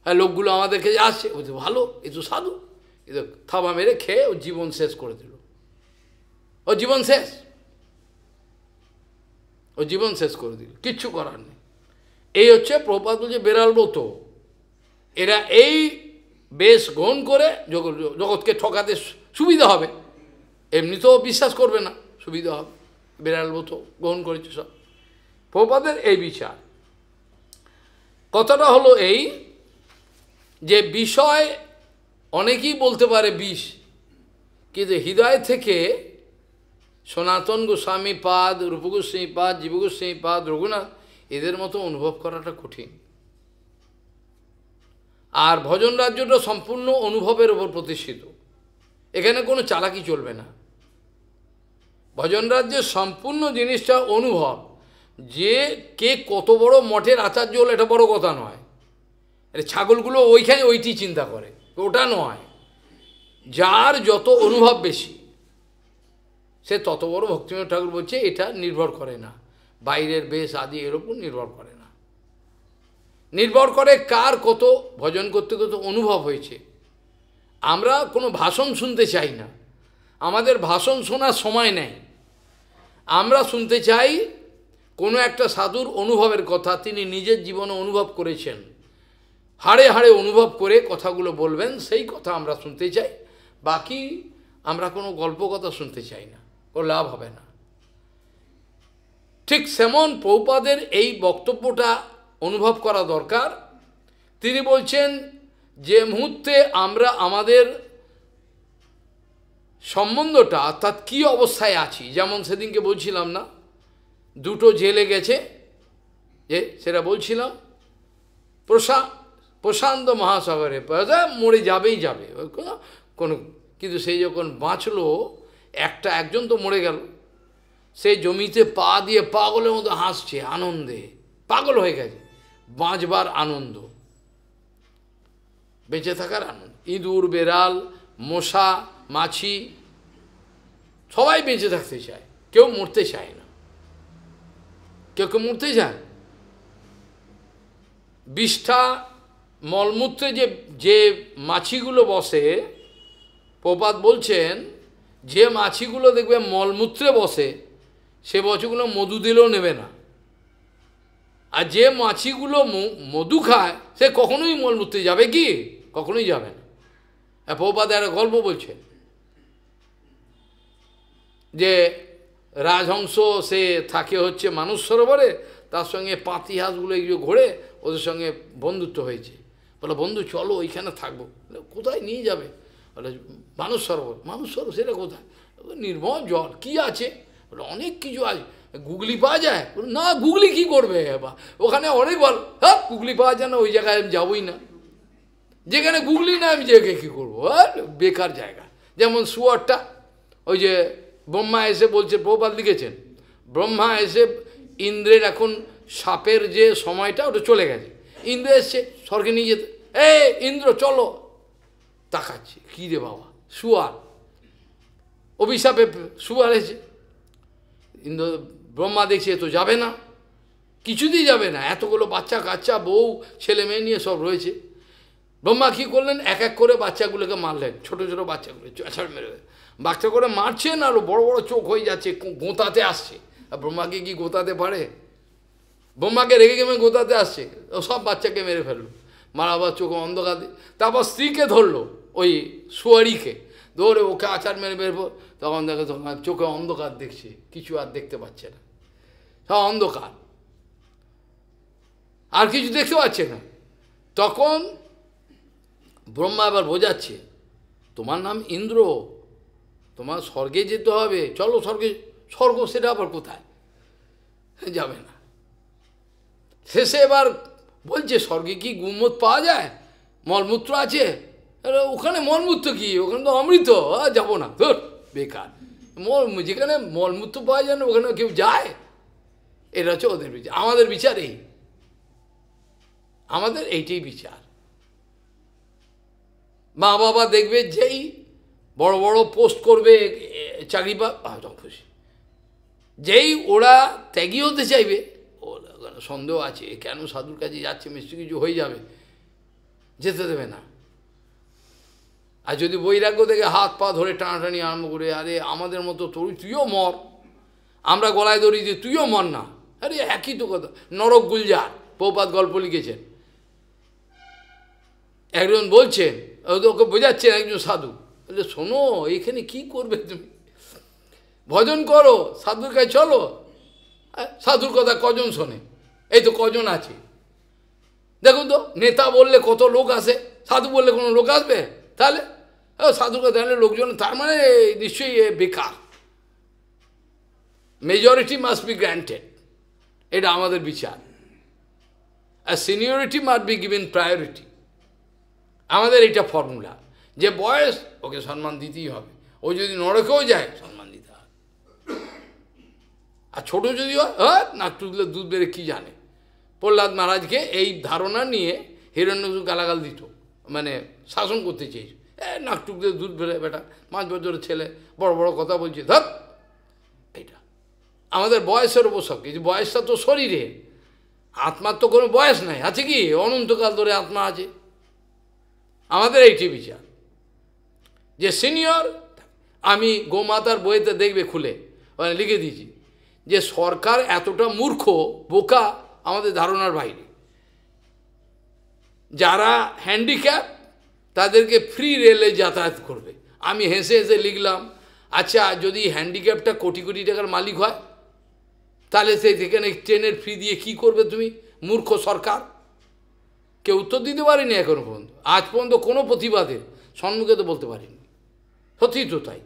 হ্যাঁ, লোকগুলো আমাদেরকে আসছে, বলছে ভালো, এ তো সাধু, এ তো থাবা মেরে খেয়ে ও জীবন শেষ করে দিল, ও জীবন শেষ, ও জীবন শেষ করে দিল, কিচ্ছু করার নেই। এই হচ্ছে প্রপাত বলছে বেড়াল ব্রত। এরা এই বেশ গ্রহণ করে জগৎকে ঠকাতে সুবিধা হবে, এমনিতেও বিশ্বাস করবে না, সুবিধা হবে, বেড়াল ব্রত গ্রহণ করেছে সব। প্রপাতের এই বিচার। কথাটা হলো এই যে বিষয় অনেকেই বলতে পারে বিষ, কিন্তু হৃদয় থেকে সনাতন গোস্বামী পাদ, রূপ গোস্বামী পাদ, জীব গোস্বামী পাদ, রঘুনাথ, এদের মতো অনুভব করাটা কঠিন। আর ভজন রাজ্যটা সম্পূর্ণ অনুভবের উপর প্রতিষ্ঠিত, এখানে কোনো চালাকি চলবে না। ভজন রাজ্যের সম্পূর্ণ জিনিসটা অনুভব, যে কে কত বড় মঠের আচার্য হলো এটা বড় কথা নয়, ছাগলগুলো ওইখানে ওইটি চিন্তা করে, ওটা নয়। যার যত অনুভব বেশি সে তত বড়। ভক্তিবিনোদ ঠাকুর বলছে এটা নির্ভর করে না বাইরের বেশ আদি, এর উপর নির্ভর করে না, নির্ভর করে কার কত ভজন করতে করতে অনুভব হয়েছে। আমরা কোনো ভাষণ শুনতে চাই না, আমাদের ভাষণ শোনার সময় নেই, আমরা শুনতে চাই কোনো একটা সাধুর অনুভবের কথা, তিনি নিজের জীবনে অনুভব করেছেন, হাড়ে হাড়ে অনুভব করে কথাগুলো বলবেন, সেই কথা আমরা শুনতে চাই। বাকি আমরা কোনো গল্প কথা শুনতে চাই না, কোনো লাভ হবে না। ঠিক সেমন প্রভুপাদের এই বক্তব্যটা অনুভব করা দরকার। তিনি বলছেন যে মুহূর্তে আমরা আমাদের সম্বন্ধটা অর্থাৎ কী অবস্থায় আছি, যেমন সেদিনকে বলছিলাম না দুটো জেলে গেছে, যে সেটা বলছিলাম, প্রশান্ত মহাসাগরে মরে যাবেই যাবে কোনো, কিন্তু সেই যখন বাঁচলো, একজন তো মরে গেল, সেই জমিতে পা দিয়ে পাগলের মতো হাসছে আনন্দে, পাগল হয়ে গেছে, বাঁচবার আনন্দ, বেঁচে থাকার আনন্দ। ইঁদুর, বেড়াল, মশা, মাছি সবাই বেঁচে থাকতে চায়, কেউ মরতে চায় না। কেউ মরতে চায়? বিষ্ঠা মলমূত্রে যে মাছিগুলো বসে, প্রপাত বলছেন, যে মাছিগুলো দেখবে মলমূত্রে বসে, সে মাছিগুলো মধু দিলেও নেবে না। আর যে মাছিগুলো মধু খায়, সে কখনোই মলমূত্রে যাবে কি? কখনোই যাবে না। প্রপাত একটা গল্প বলছেন যে রাজহংস সে থাকে হচ্ছে মানস সরোবরে, তার সঙ্গে পাতিহাঁসগুলো এগুলো ঘোরে, ওদের সঙ্গে বন্ধুত্ব হয়েছে। বলে, বন্ধু চলো ওইখানে থাকবো। কোথায় নিয়ে যাবে? বলে, মানস সরোবর। মানস সরোবর সেটা কোথায়? নির্মল জল, কি আছে? বলে, অনেক কিছু আছে। গুগলি পাওয়া যায়? না, গুগলি কি করবে? ওখানে অনেক বল, হ্যাঁ গুগলি পাওয়া যায় না, ওই জায়গায় আমি যাবোই না। যেখানে গুগলি না আমি জায়গায় কী করবো? বেকার জায়গা। যেমন শুয়ারটা, ওই যে ব্রহ্মা এসে বলছে, প্রপাত লিখেছেন, ব্রহ্মা এসে ইন্দ্রের এখন সাপের যে সময়টা ওটা চলে গেছে, ইন্দ্র এসছে স্বর্গে নিয়ে যেতে, ইন্দ্র চলো, তাকাচ্ছে, কী রে বাবা, শুয়ার, অভিশাপে শুয়ার এসে, ইন্দ্র ব্রহ্মা দেখছে তো যাবে না, কিছুতেই যাবে না, এতগুলো বাচ্চা কাচ্চা বউ ছেলে মেয়ে নিয়ে সব রয়েছে। ব্রহ্মা কী করলেন? এক এক করে বাচ্চাগুলোকে মারলেন, ছোট ছোট বাচ্চাগুলো আছাড় মেরে, বাচ্চা করে মারছেন, আর বড় বড় চোখ হয়ে যাচ্ছে, গোঁতাতে আসছে। আর ব্রহ্মাকে কি গোঁতাতে পারে? ব্রহ্মাকে রেগে গেমে গোঁতাতে আসছে, ও সব বাচ্চাকে মেরে ফেললো, মারাবার চোখে অন্ধকার দিয়ে। তারপর স্ত্রীকে ধরলো, ওই শুয়ারিকে ধরে ওকে আচার মেরে বেরবো, তখন দেখে তখন চোখে অন্ধকার দেখছে, কিছু আর দেখতে পাচ্ছে না, সব অন্ধকার, আর কিছু দেখতে পাচ্ছে না। তখন ব্রহ্মা এবার বোঝাচ্ছে, তোমার নাম ইন্দ্র, তোমার স্বর্গে যেতে হবে, চলো স্বর্গে। স্বর্গ সেটা আবার কোথায়? যাবে না। শেষে এবার বলছে, স্বর্গে কি গুমত পাওয়া যায়? মলমূত্র আছে? ওখানে মলমূত্র কি? ওখানে তো অমৃত, যাবো না, ধর বেকার। যেখানে মলমূত্র পাওয়া যায় না ওখানে কেউ যায়? এটা হচ্ছে ওদের বিচার। আমাদের বিচার এই, আমাদের এইটাই বিচার। মা বাবা দেখবে যেই বড় বড় পোস্ট করবে, চাকরি খুশি, যেই ওরা ত্যাগী হতে চাইবে, ওরা সন্দেহ আছে, কেন সাধুর কাছে যাচ্ছে, মিষ্টি কিছু হয়ে যাবে, যেতে দেবে না। আর যদি বৈরাগ্য থেকে হাত পা ধরে টানাটানি আরম্ভ করে, আরে আমাদের মতো তুইও মর, আমরা গলায় ধরি যে তুইও মর না, আরে একই তো কথা। নরক গুলজার প্রপাত গল্প লিখেছেন, একজন বলছেন, ওকে বোঝাচ্ছেন একজন সাধু, বলে শোনো এইখানে কি করবে তুমি, ভজন করো, সাধুর কাছে চলো। সাধুর কথা কজন শোনে? এই তো কজন আছে দেখুন তো। নেতা বললে কত লোক আসে, সাধু বললে কোনো লোক আসবে? তাহলে সাধুর কথা জানলে লোকজন, তার মানে নিশ্চয়ই বেকার। মেজরিটি মাস্ট বি গ্র্যান্টেড, এটা আমাদের বিচার। আর seniority must be given priority, আমাদের এটা ফর্মুলা। যে বয়স, ওকে সম্মান দিতেই হবে, ও যদি নরকেও যায় সম্মান দিতে হবে। আর ছোটো যদি হয়, নাক টুকলে দুধ বেড়ে কী জানে। প্রহ্লাদ মহারাজকে এই ধারণা নিয়ে হিরণ্যকশিপু গালাগাল দিত, মানে শাসন করতে চেয়েছে, নাক টুকলে দুধ বেড়ে বেটা, 5 বছরের ছেলে বড় বড় কথা বলছে, ধর। এটা আমাদের বয়সের উপর সব কিছু। বয়সটা তো শরীরে, আত্মার তো কোনো বয়স নাই, আছে কি? অনন্তকাল ধরে আত্মা আছে। আমাদের এইটি বিচার যে সিনিয়র। আমি গোমাতার বইতে দেখবে খুলে মানে লিখে দিয়েছি যে সরকার এতটা মূর্খ বোকা আমাদের ধারণার বাইরে। যারা হ্যান্ডিক্যাপ তাদেরকে ফ্রি রেলে যাতায়াত করবে। আমি হেসে হেসে লিখলাম, আচ্ছা যদি হ্যান্ডিক্যাপটা কোটি কোটি টাকার মালিক হয়, তাহলে সেখানে ট্রেনের ফ্রি দিয়ে কি করবে তুমি, মূর্খ সরকার? কেউ উত্তর দিতে পারেনি এখনো পর্যন্ত। আজ পর্যন্ত কোনো প্রতিবাদের সম্মুখে তো বলতে পারিনি। সত্যি তো তাই।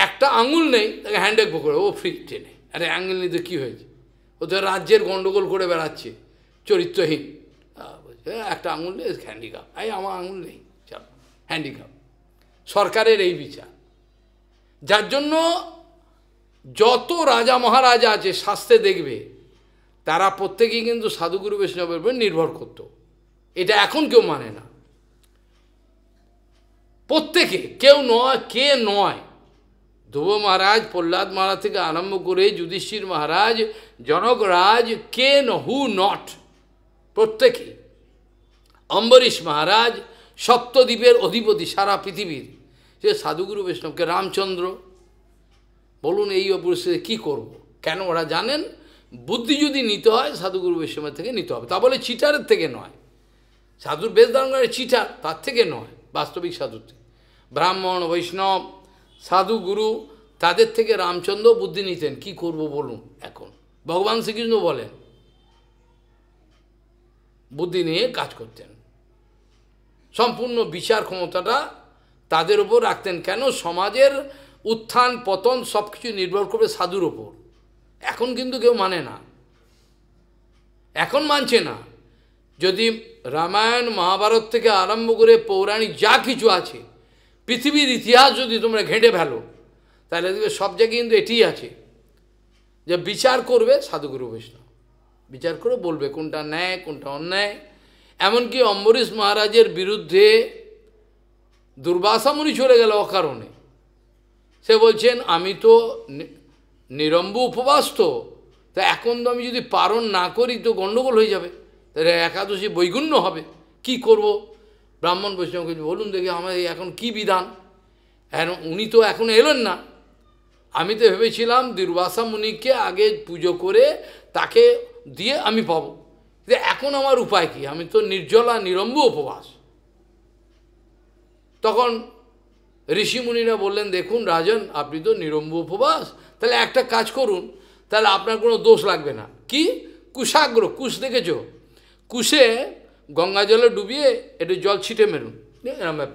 একটা আঙুল নেই, তাকে হ্যান্ডেক পকড়ে, ও ফ্রি ট্রেনে, আরে অ্যাঙ্গেল নিতে কী হয়েছে? ও তো রাজ্যের গণ্ডগোল করে বেড়াচ্ছে, চরিত্রহীন। একটা আঙুল নেই, হ্যান্ডিক্যাপ। আমার আঙুল নেই, চল হ্যান্ডিক্যাপ। সরকারের এই বিচার, যার জন্য যত রাজা মহারাজা আছে শাস্ত্রে দেখবে তারা প্রত্যেকেই কিন্তু সাধুগুরু বৈষ্ণবের উপর নির্ভর করত। এটা এখন কেউ মানে না। প্রত্যেকে, কেউ নয়, কে নয়। ধ্রুব মহারাজ, প্রহ্লাদ মহারাজ থেকে আরম্ভ করে যুধিষ্ঠির মহারাজ, জনক রাজ, কে হু নট, প্রত্যেকে। অম্বরীশ মহারাজ, সপ্তদ্বীপের অধিপতি সারা পৃথিবীর, সে সাধুগুরু বৈষ্ণবকে। রামচন্দ্র, বলুন এই অপরিস্থিতিতে কী করব? কেন? ওরা জানেন বুদ্ধি যদি নিতে হয় সাধুগুরু বৈষ্ণবের থেকে নিতে হবে। তা বলে চিটারের থেকে নয়, সাধুর বেশ ধারণ করে চিটার, তার থেকে নয়, বাস্তবিক সাধুর থেকে। ব্রাহ্মণ, বৈষ্ণব, সাধুগুরু, তাদের থেকে রামচন্দ্র বুদ্ধি নিতেন। কি করব বলুন? এখন ভগবান শ্রীকৃষ্ণ বলেন, বুদ্ধি নিয়ে কাজ করতেন। সম্পূর্ণ বিচার ক্ষমতাটা তাদের উপর রাখতেন। কেন? সমাজের উত্থান পতন সব কিছু নির্ভর করবে সাধুর ওপর। এখন কিন্তু কেউ মানে না, এখন মানছে না। যদি রামায়ণ মহাভারত থেকে আরম্ভ করে পৌরাণিক যা কিছু আছে, পৃথিবীর ইতিহাস যদি তোমরা ঘেঁটে ফেলো, তাহলে দেখবে সব জায়গায় কিন্তু এটিই আছে যে বিচার করবে সাধুগুরু বৈষ্ণব। বিচার করে বলবে কোনটা ন্যায়, কোনটা অন্যায়। এমনকি অম্বরীশ মহারাজের বিরুদ্ধে দুর্বাসা মুনি চলে গেল অকারণে। সে বলছেন আমি তো নিরম্ব উপবাস, তো তা এখন তো আমি যদি পারণ না করি তো গণ্ডগোল হয়ে যাবে, তাহলে একাদশী বৈগুণ্য হবে, কি করব? ব্রাহ্মণ বৈষ্ণবকে বলুন দেখি আমার এখন কি বিধান। উনি তো এখন এলেন না। আমি তো ভেবেছিলাম দুর্বাসা মুনিকে আগে পুজো করে তাকে দিয়ে আমি পাবো, এখন আমার উপায় কি? আমি তো নির্জলা নিরম্ব উপবাস। তখন ঋষিমুনিরা বললেন, দেখুন রাজন, আপনি তো নিরম্ব উপবাস, তাহলে একটা কাজ করুন, তাহলে আপনার কোনো দোষ লাগবে না। কি? কুশাগ্র, কুশ দেখেছ? কুশে গঙ্গা জলে ডুবিয়ে একটু জল ছিটে মেরুন,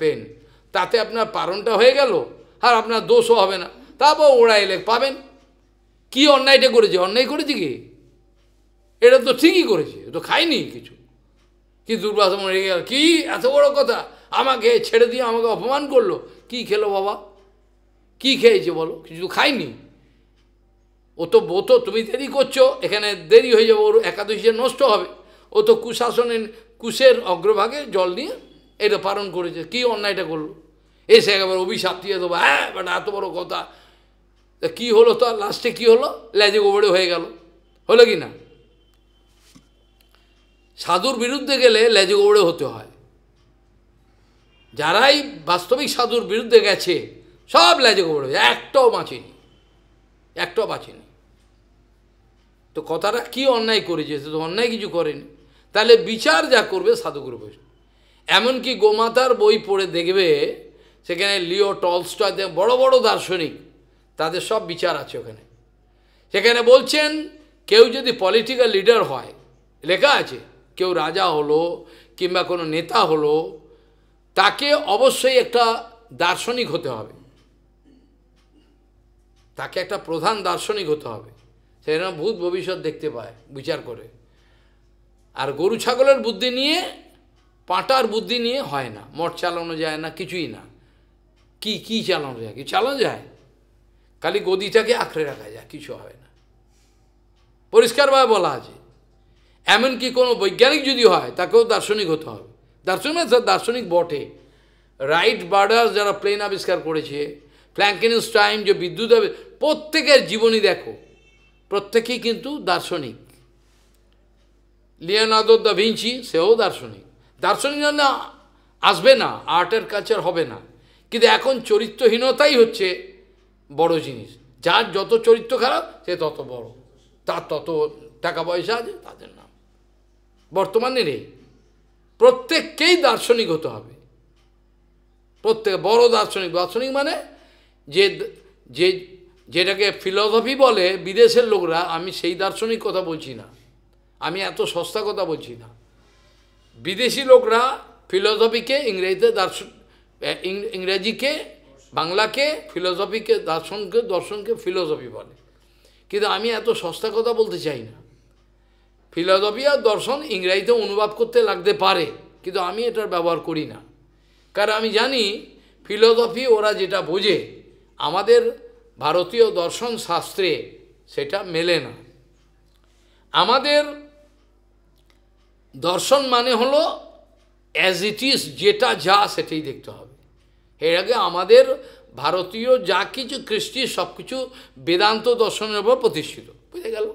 পেন, তাতে আপনার পারণটা হয়ে গেল, আর আপনার দোষও হবে না। তারপর ওরা এলে পাবেন। কি অন্যায়টা করেছে? অন্যায় করেছে কি? এটা তো ঠিকই করেছে, তো খায়নি কিছু। কি দুর্বাসা মরে গেল, কি এত বড় কথা, আমাকে ছেড়ে দিয়ে আমাকে অপমান করলো। কি খেলো বাবা? কি খেয়েছে বলো? কিছু খায়নি। ও তো তুমি দেরি করছো, এখানে দেরি হয়ে যাবে, ওর একাদশী নষ্ট হবে। ও তো কুশাসনের কুশের অগ্রভাগে জল নিয়ে এটা পালন করেছে। কি অন্যায়টা করলো? এসে একেবারে অভিশাপ দিয়ে দেবো, হ্যাঁ বাট এত বড় কথা। কি হলো? তো লাস্টে কি হলো? লেজে গোবরে হয়ে গেল। হলো কি না? সাধুর বিরুদ্ধে গেলে লেজে গোবরে হতে হয়। যারাই বাস্তবিক সাধুর বিরুদ্ধে গেছে সব লেজে গোবরে, একটাও বাঁচেনি, একটাও বাঁচেনি। তো কথাটা কি অন্যায় করেছে? তো অন্যায় কিছু করেনি। তাহলে বিচার যা করবে সাধুগুরু বৈষ্ণব। এমনকি গোমাতার বই পড়ে দেখবে, সেখানে লিও টলস্টয়, বড় বড় দার্শনিক, তাদের সব বিচার আছে ওখানে। সেখানে বলছেন কেউ যদি পলিটিক্যাল লিডার হয়, লেখা আছে, কেউ রাজা হলো কিংবা কোনো নেতা হলো, তাকে অবশ্যই একটা দার্শনিক হতে হবে, তাকে একটা প্রধান দার্শনিক হতে হবে। সেখানে ভূত ভবিষ্যৎ দেখতে পায় বিচার করে। আর গরু ছাগলের বুদ্ধি নিয়ে, পাঁটার বুদ্ধি নিয়ে হয় না, মঠ চালানো যায় না, কিছুই না। কি চালানো যায়? কি চালানো যায়? খালি গদিটাকে আঁকড়ে রাখা যায়, কিছু হবে না। পরিষ্কারভাবে বলা আছে। এমনকি কোনো বৈজ্ঞানিক যদি হয়, তাকেও দার্শনিক হতে হবে। দার্শনিক বটে। রাইট বার্ডার্স যারা প্লেন আবিষ্কার করেছে, ফ্র্যাঙ্কেনস্টাইন যে বিদ্যুৎ, প্রত্যেকের জীবনী দেখো, প্রত্যেকেই কিন্তু দার্শনিক। লিওনার্দো দা ভিঞ্চি, সেও দার্শনিক। দার্শনিক না আসবে না, আর্টের কালচার হবে না। কিন্তু এখন চরিত্রহীনতাই হচ্ছে বড় জিনিস। যার যত চরিত্র খারাপ সে তত বড়, তার তত টাকা পয়সা আছে, তাদের নাম। বর্তমানে নেই। প্রত্যেককেই দার্শনিক হতে হবে, প্রত্যেক বড় দার্শনিক। দার্শনিক মানে যে যে যেটাকে ফিলসফি বলে বিদেশের লোকরা, আমি সেই দার্শনিক কথা বলছি না, আমি এত সস্তা কথা বলছি না। বিদেশি লোকরা ফিলসফিকে ইংরেজিতে ইংরেজিকে বাংলাকে ফিলসফিকে দর্শনকে ফিলসফি বলে। কিন্তু আমি এত সস্তা কথা বলতে চাই না। ফিলোসফি আর দর্শন ইংরেজিতে অনুবাদ করতে লাগতে পারে, কিন্তু আমি এটার ব্যবহার করি না। কারণ আমি জানি ফিলোসফি ওরা যেটা বোঝে আমাদের ভারতীয় দর্শন শাস্ত্রে সেটা মেলে না। আমাদের দর্শন মানে হলো অ্যাজ ইট ইজ, যেটা যা সেটাই দেখতে হবে। এর আগে আমাদের ভারতীয় যা কিছু কৃষ্টি সব কিছু বেদান্ত দর্শনের উপর প্রতিষ্ঠিত, বুঝে গেল?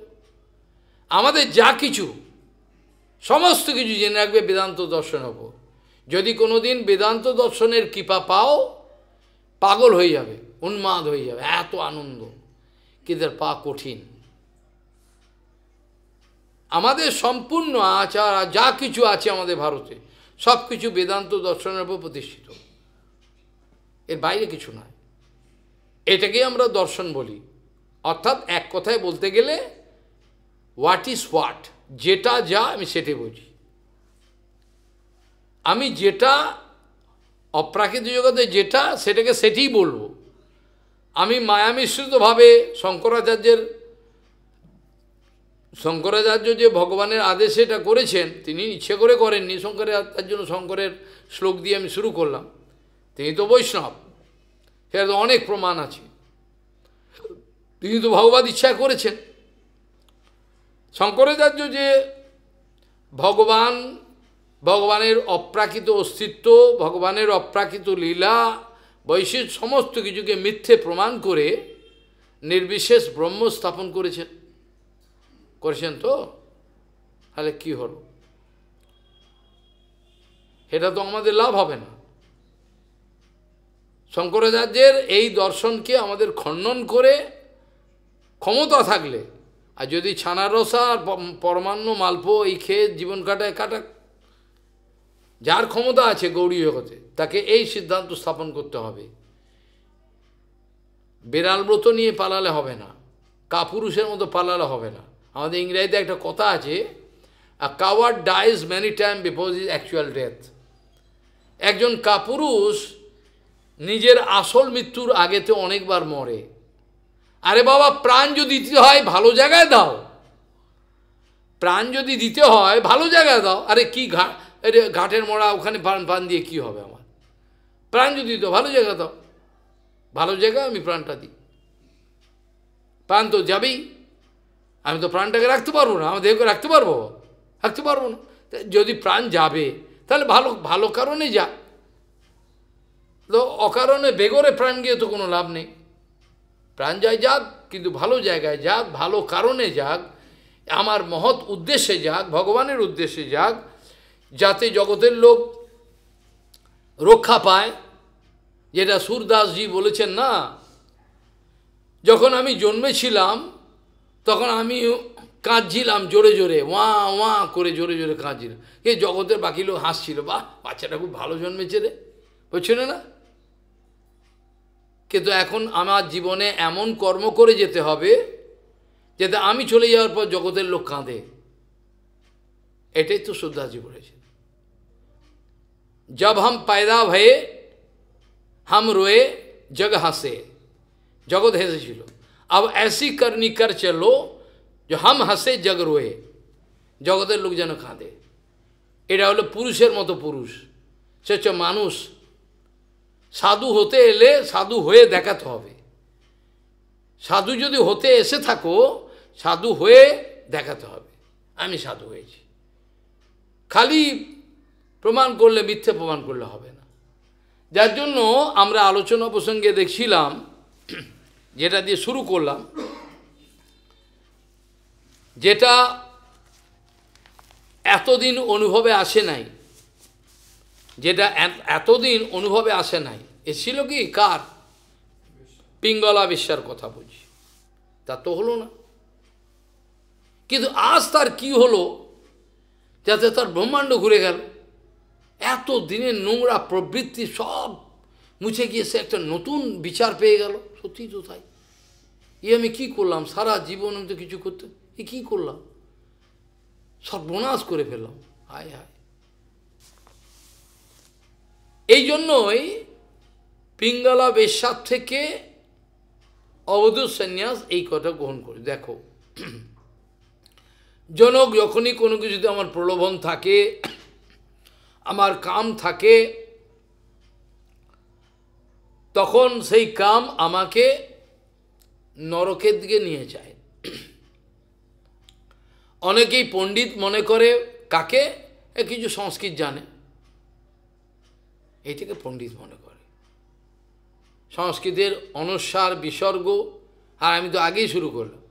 আমাদের যা কিছু সমস্ত কিছু জেনে রাখবে বেদান্ত দর্শনের উপর। যদি কোনো দিন বেদান্ত দর্শনের কৃপা পাও, পাগল হয়ে যাবে, উন্মাদ হয়ে যাবে, এত আনন্দ। কিন্তু পা কঠিন। আমাদের সম্পূর্ণ আচার যা কিছু আছে আমাদের ভারতে সব কিছু বেদান্ত দর্শনের উপর প্রতিষ্ঠিত, এর বাইরে কিছু নয়। এটাকেই আমরা দর্শন বলি। অর্থাৎ এক কথায় বলতে গেলে হোয়াট ইজ হোয়াট, যেটা যা আমি সেটাই বুঝি। আমি যেটা অপ্রাকৃতিক জগতে যেটা সেটাকে সেটাই বলবো। আমি মায়ামিশ্রিতভাবে শঙ্করাচার্য যে ভগবানের আদেশে এটা করেছেন, তিনি ইচ্ছে করে করেননি। তার জন্য শঙ্করের শ্লোক দিয়ে আমি শুরু করলাম। তিনি তো বৈষ্ণব, সেটা তো অনেক প্রমাণ আছে। তিনি তো ভগবত ইচ্ছা করেছেন। শঙ্করাচার্য যে ভগবানের অপ্রাকৃত অস্তিত্ব, ভগবানের অপ্রাকৃত লীলা, বৈশিষ্ট্য সমস্ত কিছুকে মিথ্যে প্রমাণ করে নির্বিশেষ ব্রহ্ম স্থাপন করেছেন তো? তাহলে কি হলো? এটা তো আমাদের লাভ হবে না। শঙ্করাচার্যের এই দর্শনকে আমাদের খণ্ডন করে ক্ষমতা থাকলে, আর যদি ছানার রসা আর পরমান্ন মালপো এই খেয়ে জীবন কাটায়, যার ক্ষমতা আছে গৌড়ী জগতে, তাকে এই সিদ্ধান্ত স্থাপন করতে হবে। বেড়াল ব্রত নিয়ে পালালে হবে না, কাপুরুষের মতো পালালে হবে না। আমাদের ইংরেজিতে একটা কথা আছে, a coward dies many time before his actual death. একজন কাপুরুষ নিজের আসল মৃত্যুর আগেতে অনেকবার মরে। আরে বাবা, প্রাণ যদি দিতে হয় ভালো জায়গায় দাও, প্রাণ যদি দিতে হয় ভালো জায়গায় দাও। আরে কি ঘাটের মোড়া ওখানে প্রাণ দিয়ে কি হবে আমার? প্রাণ যদি দিতে ভালো জায়গায় দাও, ভালো জায়গায় আমি প্রাণটা দিই। প্রাণ তো যাবেই, আমি তো প্রাণটাকে রাখতে পারবো না, আমার দেহকে রাখতে পারবো না। যদি প্রাণ যাবে তাহলে ভালো কারণে যা, তো অকারণে বেগরে প্রাণ গিয়ে তো কোনো লাভ নেই। প্রাণ যায় যাক, কিন্তু ভালো জায়গায় যাক, ভালো কারণে যাক, আমার মহৎ উদ্দেশ্যে যাক, ভগবানের উদ্দেশ্যে যাক, যাতে জগতের লোক রক্ষা পায়। যেটা সুরদাসজি বলেছেন না, যখন আমি জন্মেছিলাম তখন আমি কাঁদছিলাম জোরে জোরে, ওয়া করে জোরে জোরে কাঁদছিলাম। এই জগতের বাকি লোক হাসছিল, বাহ বাচ্চাটা খুব ভালো জন্মেছে রে, বুঝছিল না? কিন্তু এখন আমার জীবনে এমন কর্ম করে যেতে হবে যাতে আমি চলে যাওয়ার পর জগতের লোক কাঁদে। এটাই তো সুরদাসজি বলেছেন। जब हम पैदा भये हम रोए जग हंसे, जगत হেসেছিল। अब ऐसी करनी कर चलो जो हम हंसे जग रोए, জগতের লোক যেন কাঁদে। এটা হলো পুরুষের মতো পুরুষ, সে হচ্ছে মানুষ। সাধু হতে এলে সাধু হয়ে দেখাতে হবে। সাধু যদি হতে এসে থাকো, সাধু হয়ে দেখাতে হবে আমি সাধু হয়েছি। খালি প্রমাণ করলে, মিথ্যে প্রমাণ করলে হবে না। যার জন্য আমরা আলোচনা প্রসঙ্গে দেখছিলাম, যেটা দিয়ে শুরু করলাম, যেটা এতদিন অনুভবে আসে নাই, যেটা এতদিন অনুভবে আসে নাই, এসেছিল কি কার? পিঙ্গলা বেশ্যার কথা বলছি, তা তো হলো না। কিন্তু আজ তার কি হলো, যাতে তার ব্রহ্মাণ্ড ঘুরে গেল। এত দিনের নোংরা প্রবৃত্তি সব মুছে গিয়ে সে একটা নতুন বিচার পেয়ে গেল। সত্যি তো তাই। আমি কি করলাম সারা জীবন? আমি তো কিছু করতে, কি করলাম? সর্বনাশ করে ফেললাম, হায় হায়। এই জন্যই পিঙ্গলা বেশ্যার থেকে অবধূত সন্ন্যাস এই কথা গ্রহণ করি। দেখো, জনক যখনই কোনো কিছুতে আমার প্রলোভন থাকে, আমার কাম থাকে, তখন সেই কাম আমাকে নরকের দিকে নিয়ে যায়। অনেকেই পণ্ডিত মনে করে কাকে, কিছু সংস্কৃত জানে, এইটাকে পণ্ডিত মনে করে। সংস্কৃতের অনুস্বার বিসর্গ, আর আমি তো আগেই শুরু করলাম,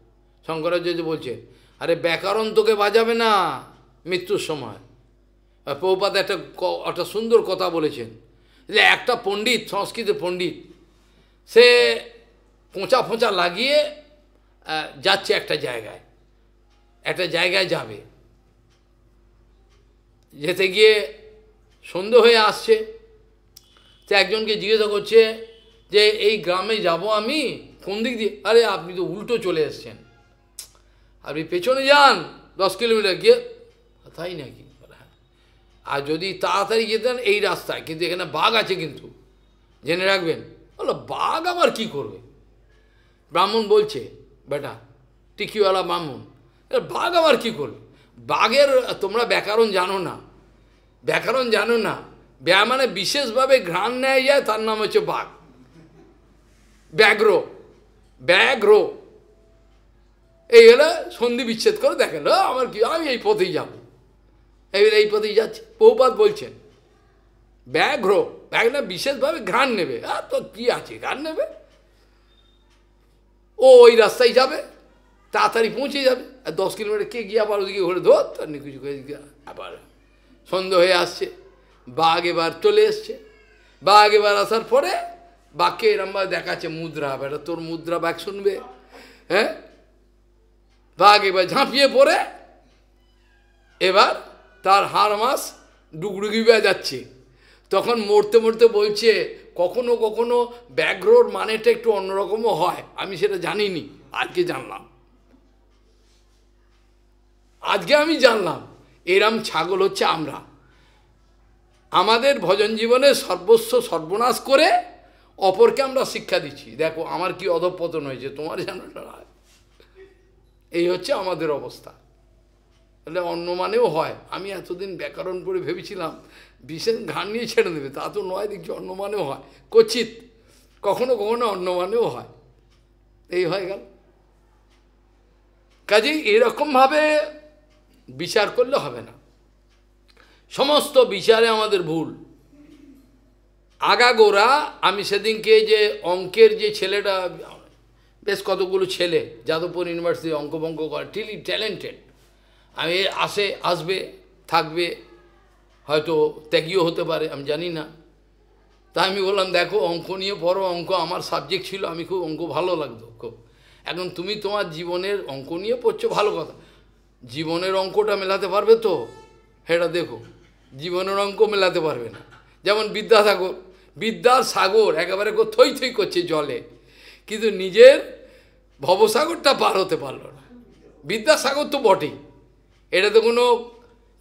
শঙ্করাচার্য বলছে আরে ব্যাকরণ তোকে বাজাবে না মৃত্যুর সময়। প্রভুপাদ একটা সুন্দর কথা বলেছেন যে একটা পণ্ডিত, সংস্কৃতের পণ্ডিত, সে পোঁচা ফোঁচা লাগিয়ে যাচ্ছে একটা জায়গায় যাবে, যেতে গিয়ে সন্ধ্যে হয়ে আসছে, সে একজনকে জিজ্ঞাসা করছে যে এই গ্রামে যাব আমি, কোন দিক দিয়ে? আরে আপনি তো উল্টো চলে এসছেন, আপনি পেছনে যান 10 কিলোমিটার গিয়ে। তাই নাকি? আর যদি তাড়াতাড়ি যেতেন এই রাস্তায়, কিন্তু এখানে বাঘ আছে কিন্তু জেনে রাখবেন। বললো বাঘ আবার কি করবে? ব্রাহ্মণ বলছে, বেটা টিকিওয়ালা ব্রাহ্মণ, বাঘ আবার কি করবে? বাঘের তোমরা ব্যাকরণ জানো না, ব্যাকরণ জানো না। মানে বিশেষভাবে ঘ্রাণ নেয় যায়, তার নাম হচ্ছে বাঘ। ব্যাঘ্র এই হলে সন্ধি বিচ্ছেদ করে দেখেন, আমার কি, আমি এই পথেই যাব, এই পথেই যাচ্ছি। প্রভুপাদ বলছেন ব্যাঘ্র না বিশেষভাবে ঘ্রাণ নেবে, তো কি আছে ঘ্রাণ নেবে, ও ওই রাস্তায় যাবে, তাড়াতাড়ি পৌঁছে যাবে। আর 10 কিলোমিটার কে গিয়ে আবার ওদিকে ঘুরে ধর, তার কিছু আবার সন্ধ্যা হয়ে আসছে। বাঘ এবার চলে এসছে। বাঘ এবার আসার পরে বাঘকে এরমভাবে দেখাচ্ছে মুদ্রা, বেটা তোর মুদ্রা বাঘ শুনবে? হ্যাঁ, বাঘ এবার ঝাঁপিয়ে পড়ে এবার তার হাড় মাস ডুগডুগি যাচ্ছে। তখন মরতে মরতে বলছে, কখনো কখনো ব্যাঘ্রর মানেটা একটু অন্যরকমও হয়, আমি সেটা জানিনি, আজকে জানলাম। এরম ছাগল হচ্ছে আমরা। আমাদের ভজন জীবনে সর্বস্ব সর্বনাশ করে অপরকে আমরা শিক্ষা দিচ্ছি। দেখো আমার কি অধঃপতন হয়েছে, তোমার জানো না। এই হচ্ছে আমাদের অবস্থা। তাহলে অন্য মানেও হয়। আমি এতদিন ব্যাকরণ পড়ে ভেবেছিলাম বিশেষ ঘাড় নিয়ে ছেড়ে দেবে, তা তো নয়, দেখছি অন্য মানেও হয়, কচিত কখনো কখনো অন্য মানেও হয়। এই হয়ে গেল। কাজেই এরকমভাবে বিচার করলে হবে না, সমস্ত বিচারে আমাদের ভুল। আগাগোড়া আমি সেদিনকে যে অঙ্কের যে ছেলেটা, বেশ কতগুলো ছেলে যাদবপুর ইউনিভার্সিটি অঙ্ক বঙ্ক করে, টিলি ট্যালেন্টেড, আমি আসবে থাকবে, হয়তো ত্যাগীও হতে পারে, আমি জানি না। তা আমি বললাম দেখো অঙ্ক নিয়ে পড়ো, অঙ্ক আমার সাবজেক্ট ছিল, আমি খুব অঙ্ক ভালো লাগতো খুব। এখন তুমি তোমার জীবনের অঙ্ক নিয়ে পড়ছো, ভালো কথা, জীবনের অঙ্কটা মেলাতে পারবে তো? সেটা দেখো, জীবনের অঙ্ক মেলাতে পারবে না। যেমন বিদ্যার সাগর একেবারে থই থই করছে জলে, কিন্তু নিজের ভবসাগরটা পার হতে পারলো না। বিদ্যাসাগর তো বটেই, এটা তো কোনো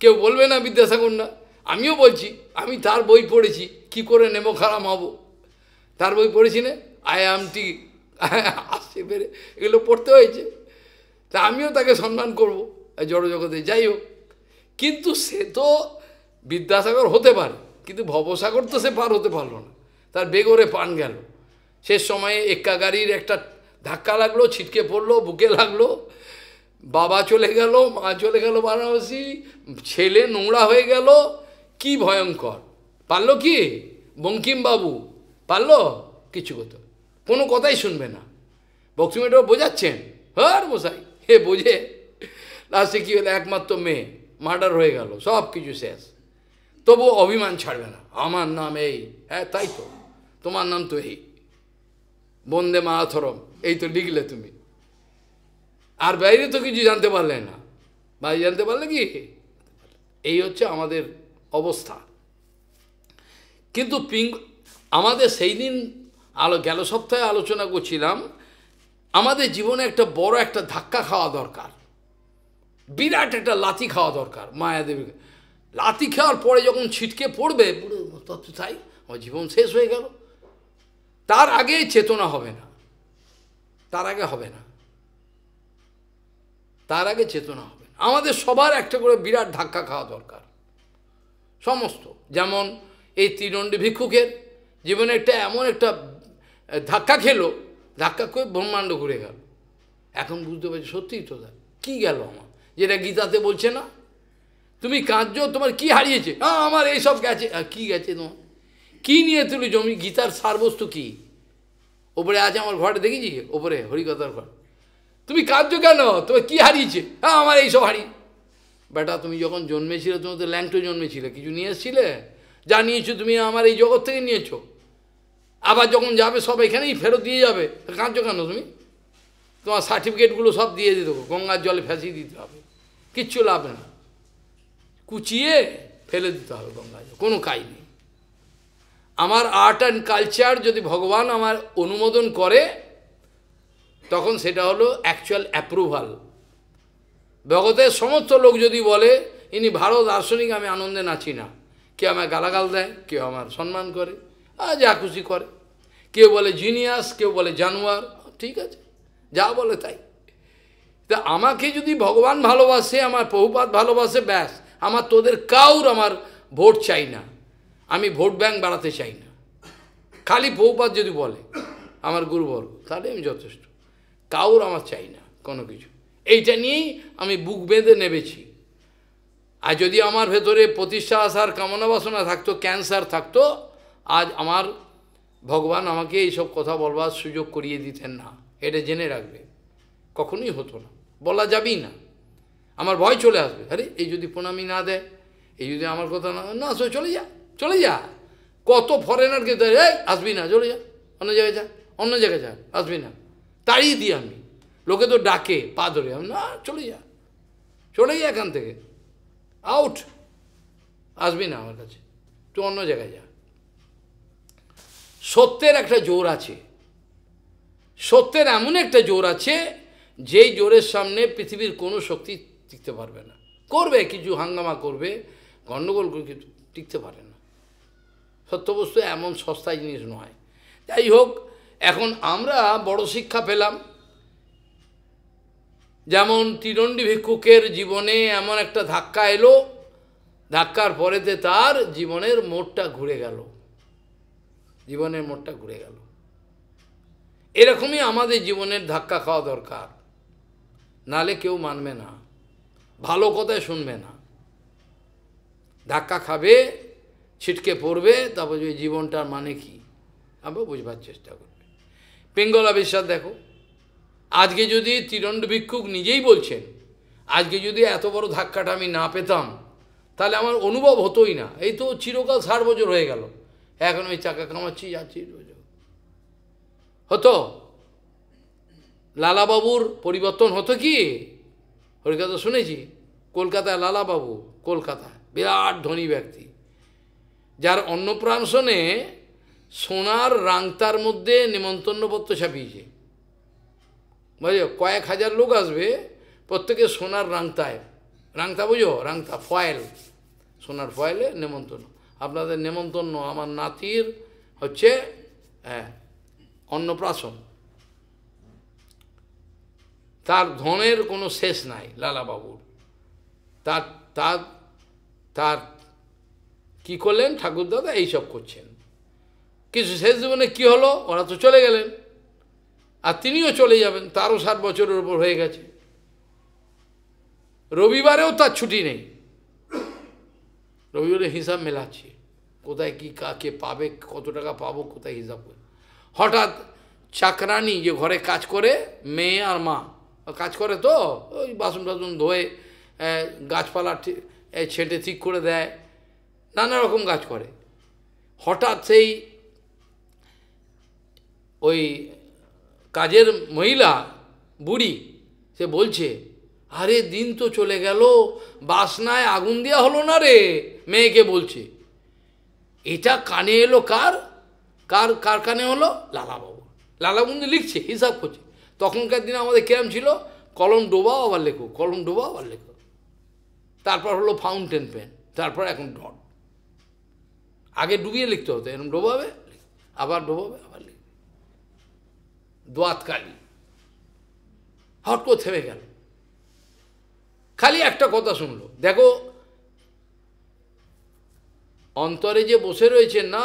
কেউ বলবে না বিদ্যাসাগর না। আমিও বলছি, আমি তার বই পড়েছি, কি করে নেমো খারাপ হবো, তার বই পড়েছি না, আইআমটি আসছে পেরে, এগুলো পড়তে হয়েছে। তা আমিও তাকে সম্মান করবো জড়জগতে, যাই হোক। কিন্তু সে তো বিদ্যাসাগর হতে পারে, কিন্তু ভবসাগর তো সে পার হতে পারলো না, তার বেগরে পান গেল। শেষ সময়ে এক্কা গাড়ির একটা ধাক্কা লাগলো, ছিটকে পড়লো, বুকে লাগলো, বাবা চলে গেল, মা চলে গেল বারাণসী, ছেলে নোংরা হয়ে গেল, কি ভয়ঙ্কর। পারলো কি বঙ্কিমবাবু? পারলো কিছু কথা, কোনো কথাই শুনবে না। বক্সিমেটও বোঝাচ্ছেন, হর মশাই হে বোঝে, লাস্টে কী হলো, একমাত্র মেয়ে মার্ডার হয়ে গেল, সব কিছু শেষ। তবু অভিমান ছাড়বে না, আমার নাম এই, হ্যাঁ তাই তো, তোমার নাম তো এই, বন্দে মাতরম, এই তো লিখলে তুমি, আর বাইরে তো কিছু জানতে পারলে না। বাইরে জানতে পারলে কি? এই হচ্ছে আমাদের অবস্থা। কিন্তু আমাদের সেই দিন গেল সপ্তাহে আলোচনা করছিলাম, আমাদের জীবনে একটা বড় একটা ধাক্কা খাওয়া দরকার, বিরাট একটা লাথি খাওয়া দরকার। মায়াদেবীকে লাথি খাওয়ার পরে যখন ছিটকে পড়বে, তত তাই আমার জীবন শেষ হয়ে গেল। তার আগে চেতনা হবে না, তার আগে হবে না, তার আগে চেতনা হবে। আমাদের সবার একটা করে বিরাট ধাক্কা খাওয়া দরকার সমস্ত। যেমন এই ত্রিদণ্ডী ভিক্ষুকের জীবনে একটা এমন একটা ধাক্কা খেলো, ধাক্কা করে ব্রহ্মাণ্ড ঘুরে গেল। এখন বুঝতে পারছি সত্যিই তো কি গেল আমার, যেটা গীতাতে বলছে না, তুমি কাঁদছো তোমার কি হারিয়েছে, আমার এইসব গেছে। কি গেছে তোমার, কি নিয়ে তুলি জমি, গীতার সারবস্তু কি? ওপরে আছে আমার ঘরে দেখেছি, ওপরে হরিকথার ঘর, তুমি কাঁদছো কেন, তোমার কি হারিয়েছে, আমার এইসব হারিয়ে। বেটা তুমি যখন জন্মেছিলে তুমি তো ল্যাংটো জন্মেছিলে, কিছু নিয়ে এসেছিলে? যা নিয়েছো তুমি আমার এই জগৎ থেকে নিয়েছো, আবার যখন যাবে সব এখানেই ফেরত দিয়ে যাবে, কাঁদছো কেন তুমি? তোমার সার্টিফিকেটগুলো সব দিয়ে দিতে হবে, গঙ্গার জলে ফেঁসিয়ে দিতে হবে, কিচ্ছু লাভ না, কুচিয়ে ফেলে দিতে হবে গঙ্গায়, কোনো কাজ নেই। আমার আর্ট অ্যান্ড কালচার যদি ভগবান আমার অনুমোদন করে, তখন সেটা হলো অ্যাকচুয়াল অ্যাপ্রুভাল। জগতের সমস্ত লোক যদি বলে ইনি ভালো দার্শনিক, আমি আনন্দে নাচি না। কেউ আমায় গালাগাল দেয়, কেউ আমার সম্মান করে, যা খুশি করে, কেউ বলে জিনিয়াস, কেউ বলে জানোয়ার, ঠিক আছে, যা বলে তাই। তা আমাকে যদি ভগবান ভালোবাসে, আমার প্রভুপাদ ভালোবাসে, ব্যাস, আমার তোদের কাউর আমার ভোট চাই না, আমি ভোট ব্যাংক বাড়াতে চাই না। খালি প্রভুপাদ যদি বলে আমার গুরুবর্গ, তাহলে আমি যথেষ্ট, কাউর আমার চাই না কোনো কিছু। এইটা নিয়েই আমি বুক বেঁধে নেবেছি। আর যদি আমার ভেতরে প্রতিষ্ঠা আসার কামনা বাসনা থাকতো, ক্যান্সার থাকতো, আজ আমার ভগবান আমাকে এইসব কথা বলবার সুযোগ করিয়ে দিতেন না, এটা জেনে রাখবে। কখনোই হতো না, বলা যাবেই না। আমার ভয় চলে আসবে, আরে এই যদি প্রণামী না দেয়, এই যদি আমার কথা না আসো, চলে যা, চলে যা। কত ফরেনারকে এই আসবি না, চলে যা, অন্য জায়গায় যা, অন্য জায়গায় যা, আসবি না, তাড়িয়ে দিই আমি। লোকে তো ডাকে পা ধরে, না চলে যা, চলে যা এখান থেকে, আউট, আসবি না আমার কাছে, তুই অন্য জায়গায় যা। সত্যের একটা জোর আছে, সত্যের এমন একটা জোর আছে, যেই জোরের সামনে পৃথিবীর কোনো শক্তি টিকতে পারবে না। করবে কিছু হাঙ্গামা করবে, গণ্ডগোল করে, কিন্তু টিকতে পারে না। সত্যবস্তু এমন সস্তায় জিনিস নয়। যাই হোক, এখন আমরা বড় শিক্ষা পেলাম, যেমন ত্রিদণ্ডী ভিক্ষুকের জীবনে এমন একটা ধাক্কা এলো, ধাক্কার পরেতে তার জীবনের মোড়টা ঘুরে গেল, জীবনের মোড়টা ঘুরে গেল। এরকমই আমাদের জীবনের ধাক্কা খাওয়া দরকার, নালে কেউ মানবে না, ভালো কথায় শুনবে না, ধাক্কা খাবে, ছিটকে পড়বে, তারপর ওই জীবনটার মানে কি আমরা বুঝবার চেষ্টা করবে। পিঙ্গলা বিশ্বাস দেখো, আজকে যদি ত্রিদণ্ডী ভিক্ষুক নিজেই বলছেন, আজকে যদি এত বড় ধাক্কাটা আমি না পেতাম, তাহলে আমার অনুভব হতোই না। এই তো চিরকাল 60 বছর হয়ে গেল, এখন ওই চাকা কামাচ্ছি, যাচ্ছি, হতো লালাবাবুর পরিবর্তন হতো কি? হরিকথা শুনেছি, কলকাতায় লালাবাবু, কলকাতায় বিরাট ধনী ব্যক্তি, যার অন্নপ্রাশনে সোনার রাংতার মধ্যে নিমন্ত্রণপত্র ছাপিয়েছে। বুঝো, কয়েক হাজার লোক আসবে, প্রত্যেকে সোনার রাংতায়, রাংতা বুঝো, রাংতা ফয়েল, সোনার ফয়েলে নেমন্তন্ন, আপনাদের নেমন্তন্ন আমার নাতির হচ্ছে অন্নপ্রাশন। তার ধনের কোনো শেষ নাই লালাবাবুর। তার তার তার কী করলেন ঠাকুরদাদা, এইসব করছেন। কিছু শেষ জীবনে কী হলো, ওরা তো চলে গেলেন, আর তিনিও চলে যাবেন, তারও 60 বছরের উপর হয়ে গেছে। রবিবারেও তার ছুটি নেই, রবিবারে হিসাব মেলাচ্ছে, কোথায় কি কাকে পাবে, কত টাকা পাবো, কোথায় হিসাব করে। হঠাৎ চাকরানি যে ঘরে কাজ করে, মেয়ে আর মা কাজ করে, তো ওই বাসন টাসন ধোয়ে, গাছপালা ছেঁটে ঠিক করে দেয়, নানা রকম কাজ করে। হঠাৎ সেই ওই কাজের মহিলা বুড়ি সে বলছে, আরে দিন তো চলে গেল, বাসনায় আগুন দেওয়া হলো না রে, মেয়েকে বলছে। এটা কানে এলো কার কার কার কানে হলো? লালাবাবু। লালাবাবু লিখছে, হিসাব করছে। তখনকার দিনে আমাদের কেরম ছিল, কলম ডোবাও আবার লেখো, কলম ডোবাও আবার লেখো, তারপর হলো ফাউন্টেন পেন, তারপর এখন ডট। আগে ডুবিয়ে লিখতে হতো, এরকম ডোবাবে, আবার ডোবাবে, আবার লিখবে, দোয়াতকালি। হট করে থেমে গেল, খালি একটা কথা শুনলো। দেখো অন্তরে যে বসে রয়েছে না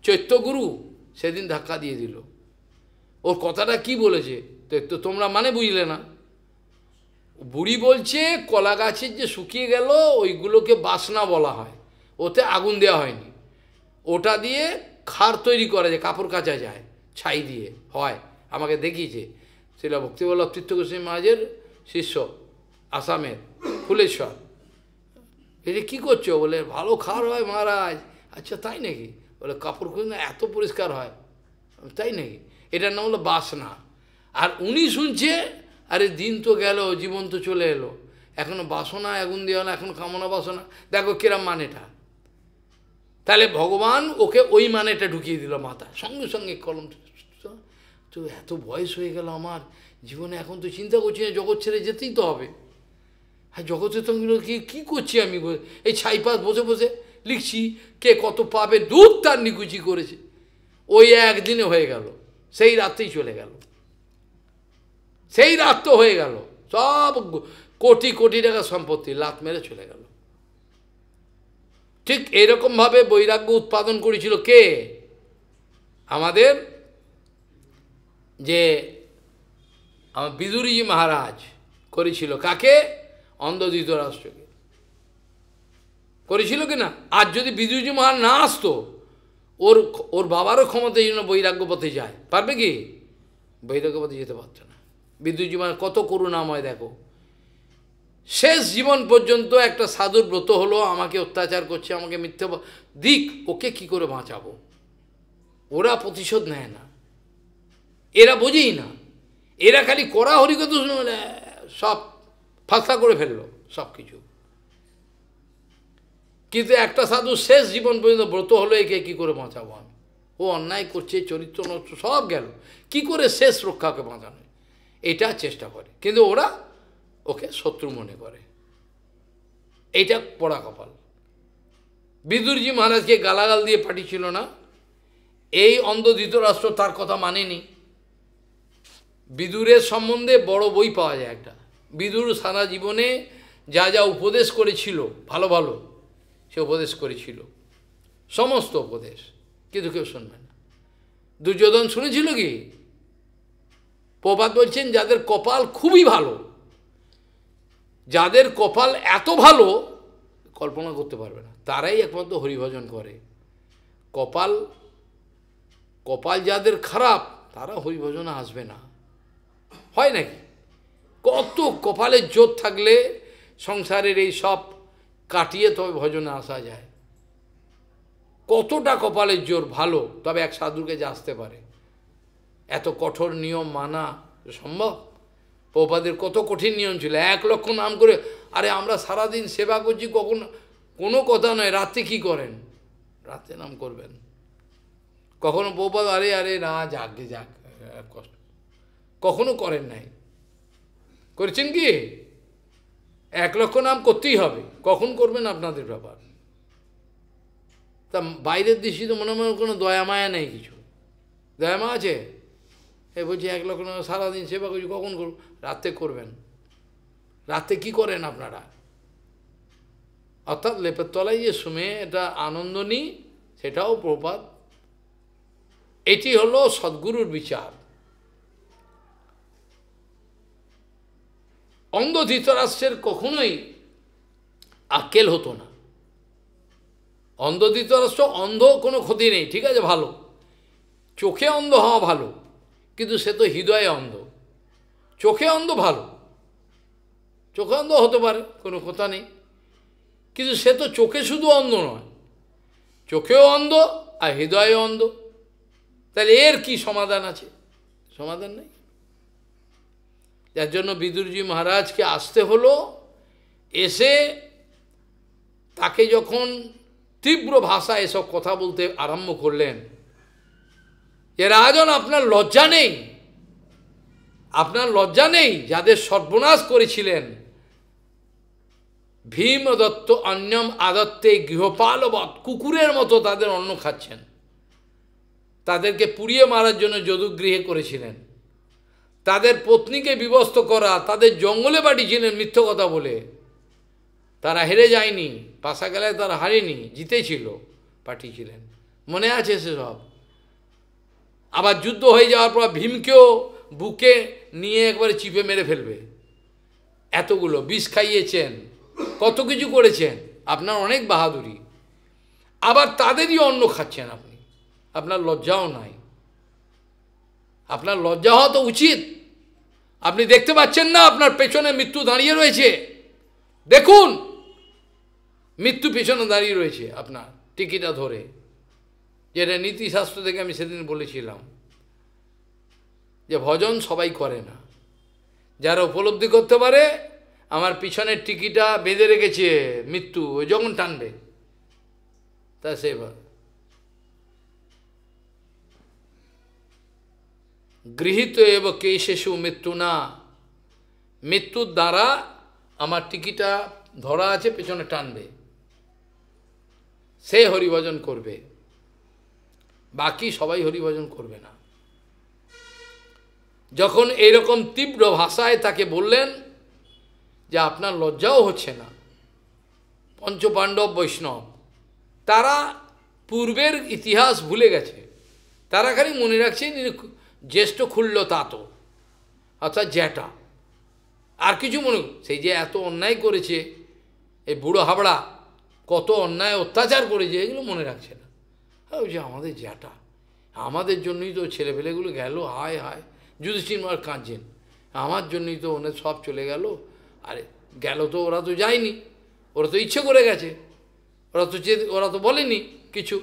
চৈত্যগুরু, সেদিন ধাক্কা দিয়ে দিল। ওর কথাটা কি বলেছে তো তোমরা মানে বুঝলে না। বুড়ি বলছে কলা গাছের যে শুকিয়ে গেল ওইগুলোকে বাসনা বলা হয়, ওতে আগুন দেওয়া হয়নি, ওটা দিয়ে খাড় তৈরি করা যায়, কাপড় কাচা যায়, ছাই দিয়ে হয়, আমাকে দেখিয়েছে। সেটা ভক্তিবল্লভ তীর্থ গোস্বামী মহারাজের শিষ্য আসামের ফুলেশ্বর। এটা কী করছো? বলে ভালো খাড় হয় মহারাজ। আচ্ছা তাই নাকি? বলে কাপড় খুঁজে না এত পরিষ্কার হয়, তাই নাকি? এটার নাম হলো বাসনা। আর উনি শুনছে আরে দিন তো গেল, জীবন তো চলে এলো, এখনো বাসনা আগুন দেওয়া না, এখন কামনা বাসনা, দেখো কিরম মানেটা। তাহলে ভগবান ওকে ওই মানেটা ঢুকিয়ে দিল মাথা, সঙ্গে সঙ্গে কলম। তো এত বয়স হয়ে গেল আমার জীবনে, এখন তো চিন্তা করছি না জগৎ ছেড়ে যেতেই তো হবে। হ্যাঁ জগতে তো কী করছি আমি, এই ছাইপাশ বসে বসে লিখছি, কে কত পাবে দূর তার নিকুচি করেছে। ওই একদিনে হয়ে গেল, সেই রাতেই চলে গেল, সেই রাত তো হয়ে গেল, সব কোটি কোটি টাকা সম্পত্তি লাত মেরে চলে গেল। ঠিক এইরকমভাবে বৈরাগ্য উৎপাদন করেছিল কে? আমাদের যে আমার বিদুরজি মহারাজ করেছিল। কাকে? অন্ধ ধৃতরাষ্ট্রকে করেছিল কিনা? আর যদি বিদুরজি মহারাজ না আসতো, ওর বাবারও ক্ষমতা এই জন্য বৈরাগ্য পথে যায়, পারবে কি? বৈরাগ্য পথে যেতে পারত না। বিদুরজি মহারাজ কত করুণাময় দেখো, শেষ জীবন পর্যন্ত একটা সাধুর ব্রত হলো, আমাকে অত্যাচার করছে, আমাকে মিথ্যে দিক, ওকে কি করে বাঁচাবো? ওরা প্রতিশোধ নেয় না, এরা বোঝেই না, এরা খালি করা হরিকথা শুনে সব ফাঁসা করে ফেললো সব কিছু। কিন্তু একটা সাধু শেষ জীবন পর্যন্ত ব্রত হলো, একে কী করে বাঁচাবো আমি? ও অন্যায় করছে, চরিত্র নষ্ট, সব গেল, কি করে শেষ রক্ষাকে বাঁচানো, এটা চেষ্টা করে। কিন্তু ওরা ওকে শত্রু মনে করে, এইটা পড়া কপাল। বিদুরজি মহারাজকে গালাগাল দিয়ে পাঠিয়েছিল না, এই অন্ধ ধৃতরাষ্ট্র তার কথা মানেনি। বিদুরের সম্বন্ধে বড় বই পাওয়া যায় একটা। বিদুর সারা জীবনে যা যা উপদেশ করেছিল, ভালো ভালো সে উপদেশ করেছিল, সমস্ত উপদেশ, কিন্তু কেউ শুনবে না। দুর্যোধন শুনেছিল কি? প্রবাদ বলছেন যাদের কপাল খুবই ভালো, যাদের কপাল এত ভালো কল্পনা করতে পারবে না, তারাই একমাত্র হরিভজন করে। কপাল কপাল যাদের খারাপ তারা হরিভজনে আসবে না, হয় নাকি? কত কপালের জোর থাকলে সংসারের এই সব কাটিয়ে তবে ভজনে আসা যায়। কতটা কপালের জোর ভালো, তবে এক সাধুকে যে আসতে পারে। এত কঠোর নিয়ম মানা সম্ভব? প্রভুপাদের কত কঠিন নিয়ম ছিল, 1 লক্ষ নাম করে। আরে আমরা সারাদিন সেবা করছি, কখন কোনো কথা নয়, রাতে কি করেন? রাতে নাম করবেন। কখনো প্রভুপাদ আরে আরে না যাক যাক, কষ্ট কখনো করেন নাই। করেছেন কি? 1 লক্ষ নাম করতেই হবে, কখন করবেন আপনাদের ব্যাপার। তা বাইরের দৃষ্টিতে মনে মনে কোনো দয়া মায়া নেই, কিছু দয়া মা আছে? এ বলছি 1 লক্ষ নাম সারাদিন সেবা করছি, কখন করব? রাতে করবেন। রাতে কি করেন আপনারা? অর্থাৎ লেপের তলায় যে শুমে এটা আনন্দ নিই, সেটাও প্রপাত। এটি হলো সদ্গুরুর বিচার। অন্ধ ধৃতরাষ্ট্রের কখনোই আক্কেল হতো না। অন্ধ ধৃতরাষ্ট্র, অন্ধ কোনো ক্ষতি নেই, ঠিক আছে, ভালো, চোখে অন্ধ হওয়া ভালো, কিন্তু সে তো হৃদয়ে অন্ধ। চোখে অন্ধ ভালো, চোখে অন্ধ হতে পারে, কোনো কথা নেই, কিন্তু সে তো চোখে শুধু অন্ধ নয়, চোখেও অন্ধ আর হৃদয়ে অন্ধ। তাহলে এর কি সমাধান আছে? সমাধান নেই। যার জন্য বিদুরজি মহারাজকে আসতে হলো। এসে তাকে যখন তীব্র ভাষায় এসব কথা বলতে আরম্ভ করলেন, যে রাজন আপনার লজ্জা নেই, আপনার লজ্জা নেই, যাদের সর্বনাশ করেছিলেন ভীম দত্ত অন্যম আদত্তে গৃহপালবৎ, কুকুরের মতো তাদের অন্ন খাচ্ছেন, তাদেরকে পুড়িয়ে মারার জন্য যদুগৃহে করেছিলেন, তাদের পত্নীকে বিবস্ত করা, তাদের জঙ্গলে পাঠিয়েছিলেন মিথ্য কথা বলে। তারা হেরে যায়নি, পাশাকালে তারা হারেনি, জিতেছিল, পাঠিয়েছিলেন, মনে আছে সেসব। আবার যুদ্ধ হয়ে যাওয়ার পর ভীমকেও বুকে নিয়ে একবারে চিপে মেরে ফেলবে। এতগুলো বিষ খাইয়েছেন, কত কিছু করেছেন, আপনার অনেক বাহাদুরি। আবার তাদেরই অন্ন খাচ্ছেন আপনি, আপনার লজ্জাও নাই। আপনার লজ্জা হওয়া তো উচিত। আপনি দেখতে পাচ্ছেন না আপনার পেছনে মৃত্যু দাঁড়িয়ে রয়েছে? দেখুন, মৃত্যু পেছনে দাঁড়িয়ে রয়েছে আপনার টিকিটা ধরে, যেটা নীতিশাস্ত্র থেকে আমি সেদিন বলেছিলাম যে ভজন সবাই করে না। যারা উপলব্ধি করতে পারে আমার পিছনের টিকিটা বেঁধে রেখেছে মৃত্যু, ওই যখন টানবে তা সেবা। গৃহীত এব কেশেষু মৃত্যু না, মৃত্যুর দ্বারা আমার টিকিটা ধরা আছে, পেছনে টানবে, সে হরিভজন করবে, বাকি সবাই হরিভজন করবে না। যখন এইরকম তীব্র ভাষায় তাকে বললেন যে আপনার লজ্জাও হচ্ছে না, পঞ্চপাণ্ডব বৈষ্ণব তারা পূর্বের ইতিহাস ভুলে গেছে, তারা খালি মনে রাখছে জ্যেষ্ঠ খুলল তাত, অর্থাৎ জ্যাঠা, আর কিছু মনে, সেই যে এত অন্যায় করেছে এই বুড়ো হাবড়া, কত অন্যায় অত্যাচার করেছে, এগুলো মনে রাখছে না। ওই যে আমাদের জ্যাঠা, আমাদের জন্যই তো ছেলেপেলেগুলো গেল, হায় হায়, যুধিষ্ঠির মহারাজ কাঁদছেন, আমার জন্যই তো ওদের সব চলে গেল। আরে গেল তো, ওরা তো যায়নি, ওরা তো ইচ্ছে করে গেছে, ওরা তো বলেনি কিছু।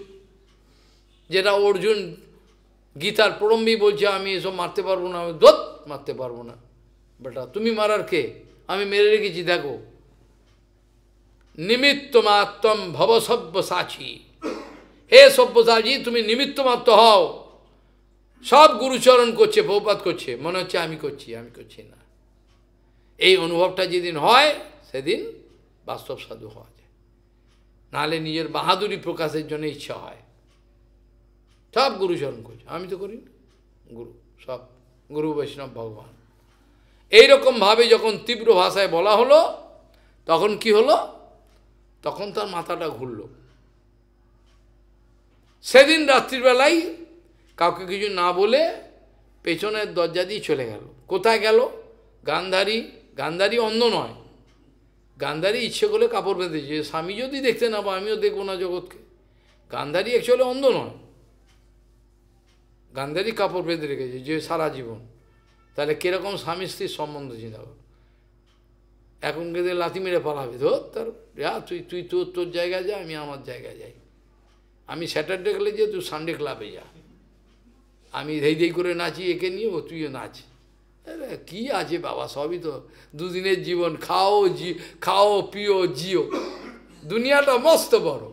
যেটা অর্জুন গীতার প্রলম্বী বলছে আমি এসব মারতে পারবো না, আমি দোত মারতে পারবো না, বেটা তুমি মারার কে, আমি মেরে রেখেছি দেখো। নিমিত্ত মাত্রম ভব সব্যসাচী, হে সব্যসাচী তুমি নিমিত্ত মাত্র হও। সব গুরুচরণ করছে, বহুপাত করছে, মনে হচ্ছে আমি করছি, আমি করছি না। এই অনুভবটা যেদিন হয় সেদিন বাস্তব সাধু হওয়া যায়, নাহলে নিজের বাহাদুরি প্রকাশের জন্য ইচ্ছা হয়। সব গুরুচরণ করছে, আমি তো করি না, গুরু সব, গুরু বৈষ্ণব ভগবান। এইরকমভাবে যখন তীব্র ভাষায় বলা হলো, তখন কি হলো, তখন তার মাথাটা ঘুরল। সেদিন রাত্রিবেলায় কাউকে কিছু না বলে পেছনের দরজা দিয়ে চলে গেল। কোথায় গেল? গান্ধারী, গান্ধারী অন্ধ নয়, গান্ধারী ইচ্ছে করে কাপড় বেঁধেছে, স্বামী যদি দেখতে না পায় আমিও দেখবো না জগৎকে। গান্ধারী অ্যাকচুয়ালি অন্ধ নয়, গান্ধারী কাপড় বেঁধে রেখেছে যে সারা জীবন। তাহলে কীরকম স্বামী স্ত্রীর সম্বন্ধ চিন্তা কর, এখন গেলে লাথি মেরে পালাবে, ধর তার তুই তোর জায়গায় যা, আমি আমার জায়গায় যাই, আমি স্যাটারডে গেলে যে তুই সানডে ক্লাবে যা, আমি ধেই করে নাচি একে নিয়ে, ও তুইও নাচ। আরে কী আছে বাবা, সবই তো দুদিনের জীবন, খাও পিও জিও, দুনিয়াটা মস্ত বড়,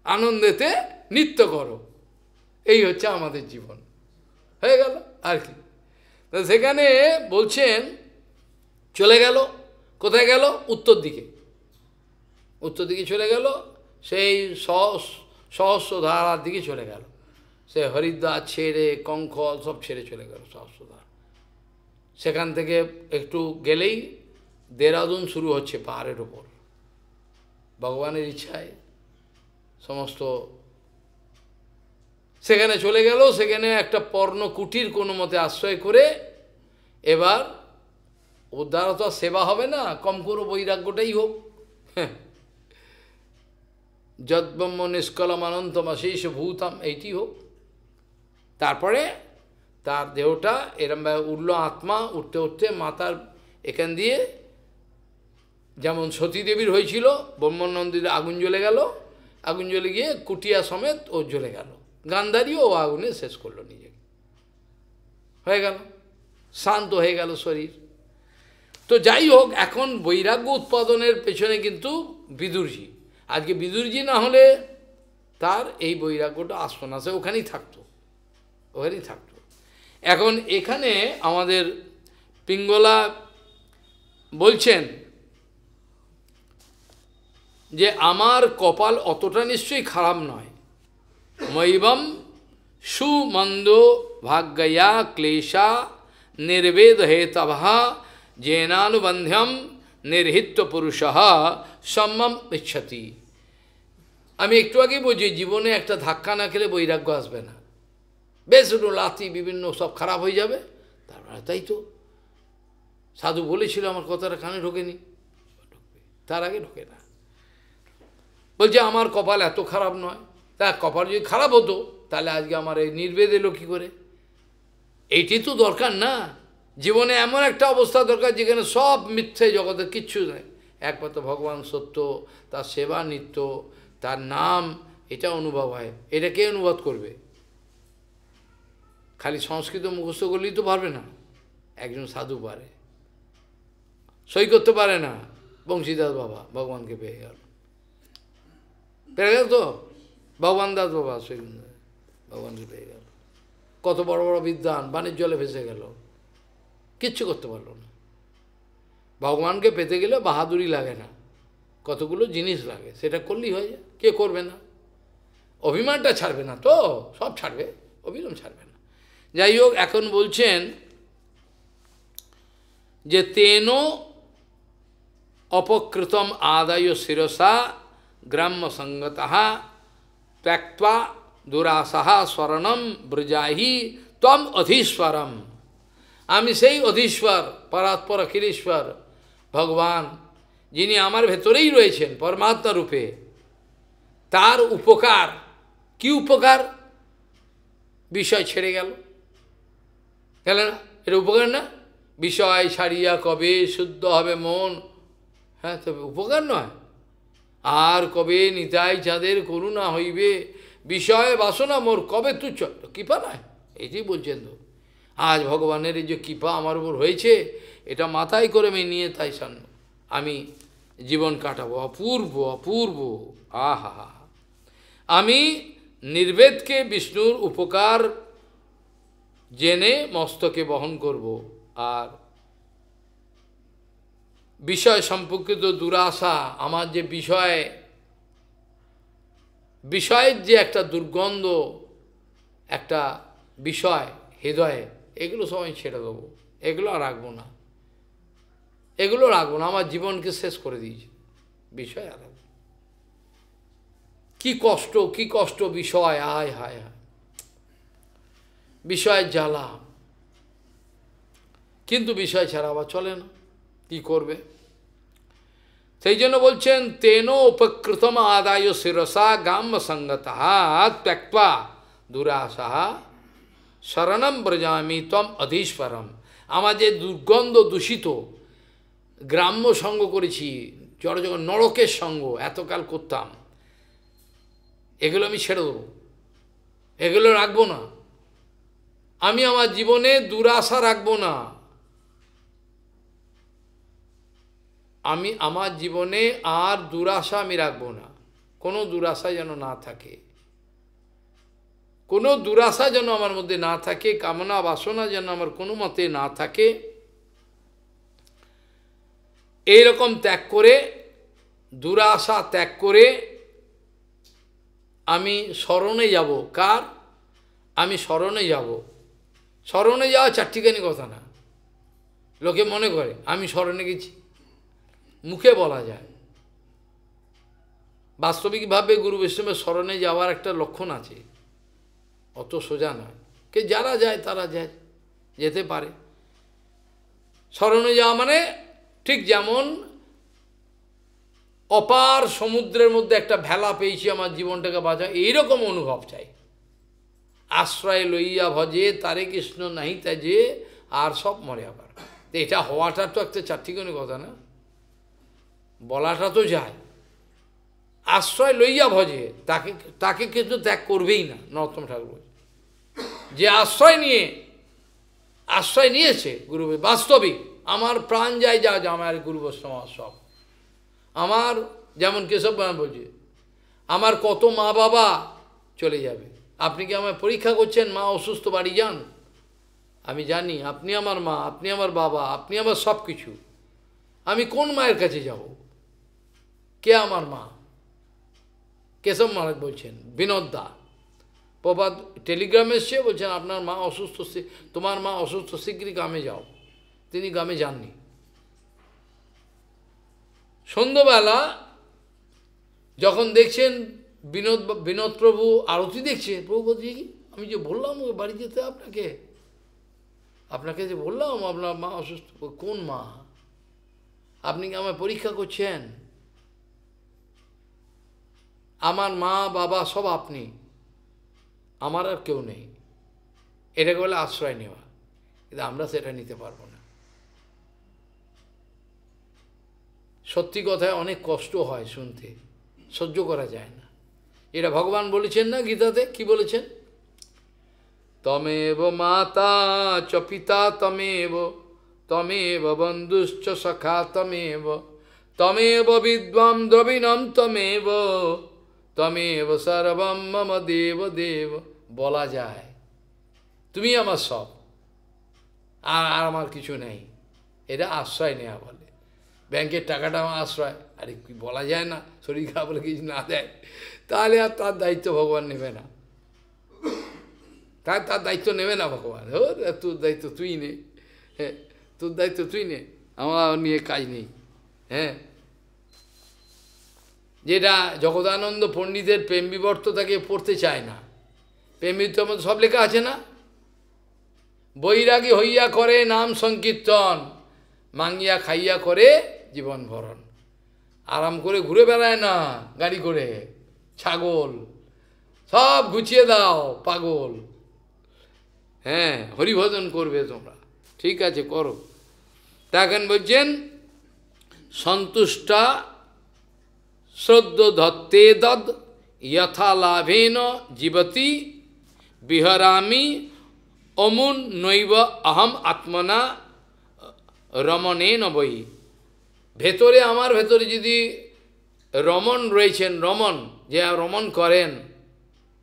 আনন্দেতে নৃত্য করো, এই হচ্ছে আমাদের জীবন, হয়ে গেল আর কি। তো সেখানে বলছেন চলে গেল, কোথায় গেল? উত্তর দিকে, উত্তর দিকে চলে গেল, সেই সহস্রধারার দিকে চলে গেল। সে হরিদ্বার ছেড়ে, কঙ্খল সব ছেড়ে চলে গেল সহস্রধার। সেখান থেকে একটু গেলেই দেরাদুন শুরু হচ্ছে পাহাড়ের ওপর, ভগবানের ইচ্ছায় সমস্ত সেখানে চলে গেল। সেখানে একটা পর্ণ কুটির কোনো মতে আশ্রয় করে, এবার ওর দ্বারা তো সেবা হবে না, কম করো বৈরাগ্যটাই হোক, যদ্ব্রহ্ম নিষ্কলম অনন্তম অশেষ ভূতাম, এইটি হোক। তারপরে তার দেহটা এরমভাবে উঠল, আত্মা উঠতে উঠতে মাতার এখান দিয়ে, যেমন সতীদেবীর হয়েছিল, ব্রহ্মানন্দীর আগুন জ্বলে গেল, আগুন জ্বলে গিয়ে কুটিয়া সমেত ও জ্বলে গেল। গান্ধারীও ও আগুনে শেষ করলো নিজেকে, হয়ে গেল, শান্ত হয়ে গেল শরীর। তো যাই হোক, এখন বৈরাগ্য উৎপাদনের পেছনে কিন্তু বিদুরজি, আজকে বিদুরজি না হলে তার এই বৈরাগ্যটা আসতো না, সে ওখানেই থাকতো, ওখানেই থাকতো। এখন এখানে আমাদের পিঙ্গলা বলছেন যে আমার কপাল অতটা নিশ্চয়ই খারাপ নয়, মৈবম সুমন্দ ভাগ্যয়া ক্লেশা निर्वेद हेतवः जेनानुबंध्यम निर्हित पुरुषः सम्मम इच्छति। আমি একটু আগে বলছি জীবনে একটা ধাক্কা না খেলে বৈরাগ্য আসবে না, বেশ লাথি বিভিন্ন সব খারাপ হয়ে যাবে। তারপরে তাই তো সাধু বলেছিল, আমার কথাটা কানে ঢোকেনি, তার আগে ঢোকে না। বলছে আমার কপাল এত খারাপ নয়, তা কপাল যদি খারাপ হতো তাহলে আজকে আমার এই নির্বেদ এলো কী করে? এইটি তো দরকার না, জীবনে এমন একটা অবস্থা দরকার যেখানে সব মিথ্যে, জগতের কিচ্ছু নেই, একমাত্র ভগবান সত্য, তার সেবা নিত্য, তার নাম, এটা অনুভব হয়। এটা কে অনুবাদ করবে? খালি সংস্কৃত মুখস্থ করলেই তো পারবে না, একজন সাধু পারে, সই করতে পারে না। বংশীদাস বাবা ভগবানকে পেয়ে গেল, পেয়ে গেল তো ভগবান দাস বাবা, সই ভগবানকে পেয়ে গেল। কত বড় বড় বিদ্বান বাণিজ্য জলে ভেসে গেল, কিচ্ছু করতে পারলো না। ভগবানকে পেতে গেলে বাহাদুরি লাগে না, কতগুলো জিনিস লাগে, সেটা করলেই হয়ে যায়। কে করবে না? অভিমানটা ছাড়বে না তো, সব ছাড়বে, অভিমান ছাড়বে না। যাই হোক, এখন বলছেন যে তেন অপকৃতম আদায় শিরসা গ্রাম্য সঙ্গতঃ ত্যক্ত্বা দুরাসাহ স্মরণম ব্রজাহি তম অধীশ্বরম। আমি সেই অধীশ্বর, পরাৎপর অখিলেশ্বর ভগবান, যিনি আমার ভেতরেই রয়েছেন পরমাত্মা রূপে, তার উপকার, কি উপকার? বিষয় ছেড়ে গেল, গেল না? এটা উপকার না? বিষয় ছাড়িয়া কবে শুদ্ধ হবে মন, হ্যাঁ, তবে উপকার নয়? আর কবে নিতাই চাঁদের করুণা হইবে, বিষয় বাসনা মোর কবে তুচ্ছ, কৃপা নয়? এটি বলছেন তো। আজ ভগবানের এই যে কৃপা আমার উপর হয়েছে, এটা মাথায় করে আমি নিয়ে তাই সান্ন আমি জীবন কাটাবো। অপূর্ব অপূর্ব, আহা! আমি নির্বেদকে বিষ্ণুর উপকার জেনে মস্তকে বহন করব, আর বিষয় সম্পর্কিত দুরাশা, আমার যে বিষয়ের যে একটা দুর্গন্ধ, একটা বিষয় হৃদয়ে, এগুলো সবাই ছেড়ে দেবো, এগুলো আর রাখবো না, এগুলো রাখবো না। আমার জীবনকে শেষ করে দিয়েছে বিষয়। আর কি কষ্ট, কি কষ্ট বিষয়, আয় হায় হায়, বিষয়ের জ্বালা। কিন্তু বিষয় ছাড়া আবার চলে না, কি করবে? সেই জন্য বলছেন তেন উপকৃতম আদায় শিরসা গাম্য সঙ্গতঃ ত্যক্ত্বা দুরাসাহ শরণম ব্রজামি তম অধীশ্বরম। আমার যে দুর্গন্ধ দূষিত গ্রাম্য সঙ্গ করেছি, জড়জগৎ নরকের সঙ্গ এতকাল করতাম, এগুলো আমি ছেড়ে দেবো, এগুলো রাখবো না। আমি আমার জীবনে দুরাশা রাখবো না। আমি আমার জীবনে আর দুরাশা আমি রাখবো না, কোনো দুরাশা যেন না থাকে, কোনো দুরাশা যেন আমার মধ্যে না থাকে, কামনা বাসনা যেন আমার কোনো মতে না থাকে। এইরকম ত্যাগ করে, দুরাশা ত্যাগ করে আমি শরণে যাব। কার? আমি শরণে যাব। শরণে যাওয়া চারটিখানি কথা না, লোকে মনে করে আমি শরণে গেছি, মুখে বলা যায়। বাস্তবিকভাবে গুরু বৈষ্ণবের শরণে যাওয়ার একটা লক্ষণ আছে, অত সোজা নয়। কে যারা যায় তারা যায়, যেতে পারে। শরণে যাওয়া মানে ঠিক যেমন অপার সমুদ্রের মধ্যে একটা ভেলা পেয়েছি, আমার জীবনটাকে বাঁচায়, এইরকম অনুভব চাই। আশ্রয় লইয়া ভজে তারে কৃষ্ণ নাহি ত্যাজে, আর সব মরে আবার। এটা হওয়াটা তো একটা চারটিখানি কথা না, বলাটা তো যায়। আশ্রয় লইয়া ভজে, তাকে কিন্তু ত্যাগ করবেই না। নরোত্তম ঠাকুর যে আশ্রয় নিয়েছে গুরু, বাস্তবিক আমার প্রাণ যায়, যা আমার গুরু বৈষ্ণব সব আমার, যেমন কেশব বলছে, আমার কত মা বাবা চলে যাবে। আপনি কি আমায় পরীক্ষা করছেন? মা অসুস্থ, বাড়ি যান। আমি জানি আপনি আমার মা, আপনি আমার বাবা, আপনি আমার সব কিছু। আমি কোন মায়ের কাছে যাব? কে আমার মা? কেশব মহারাজ বলছেন, বিনোদ দা প্রভাত টেলিগ্রামে এসে বলছেন আপনার মা অসুস্থ, তোমার মা অসুস্থ, শীঘ্রই গ্রামে যাও। তিনি গ্রামে যাননি। সন্ধ্যাবেলা যখন দেখছেন বিনোদ প্রভু আরতি দেখছে, প্রভু বলছি আমি যে বললাম ও বাড়ি যেতে আপনাকে যে বললাম আপনার মা অসুস্থ। কোন মা? আপনি কি আমার পরীক্ষা করছেন? আমার মা বাবা সব আপনি, আমার আর কেউ নেই। এটাকে বলে আশ্রয় নেওয়া, কিন্তু আমরা সেটা নিতে পারবো না। সত্যি কথায় অনেক কষ্ট হয় শুনতে, সহ্য করা যায় না। এটা ভগবান বলেছেন না গীতাতে, কি বলেছেন? তমেব মাতা চ পিতা তমেব, তমেব বন্ধুশ্চ সখা তমেব, তমেব বিদ্বাম দ্রবিণম তমেব, তমেব সর্বম মম দেব দেব। বলা যায় তুমি আমার সব, আর আমার কিছু নেই। এটা আশ্রয় নেওয়া বলে। ব্যাংকের টাকাটা আমার আশ্রয়। আরে কি বলা যায় না, শরীর খারাপ বলে কিছু না দেয়, তাহলে আর তার দায়িত্ব ভগবান নেবে না। তার দায়িত্ব নেবে না ভগবান। তোর দায়িত্ব তুই নে, হ্যাঁ তোর দায়িত্ব তুই নে, আমার নিয়ে কাজ নেই। হ্যাঁ, যেটা জগদানন্দ পণ্ডিতের প্রেম বিবর্ত তাকে পড়তে চায় না। প্রেম বিবর্তের মধ্যে সব লেখা আছে না? বৈরাগী হইয়া করে নাম সংকীর্তন, মাঙ্গিয়া খাইয়া করে জীবন ভরণ। আরাম করে ঘুরে বেড়ায় না গাড়ি করে, ছাগল। সব গুছিয়ে দাও পাগল। হ্যাঁ, হরিভজন করবে তোমরা, ঠিক আছে করো। তা এখন বলছেন সন্তুষ্টা শ্রদ্ধ ধত্তে দদ যথা লাভেন জীবতি বিহরামি অমুন নৈব অহম আত্মনা রমণেন বই। ভেতরে আমার ভেতরে যদি রমণ রয়েছেন, রমণ যে রমণ করেন,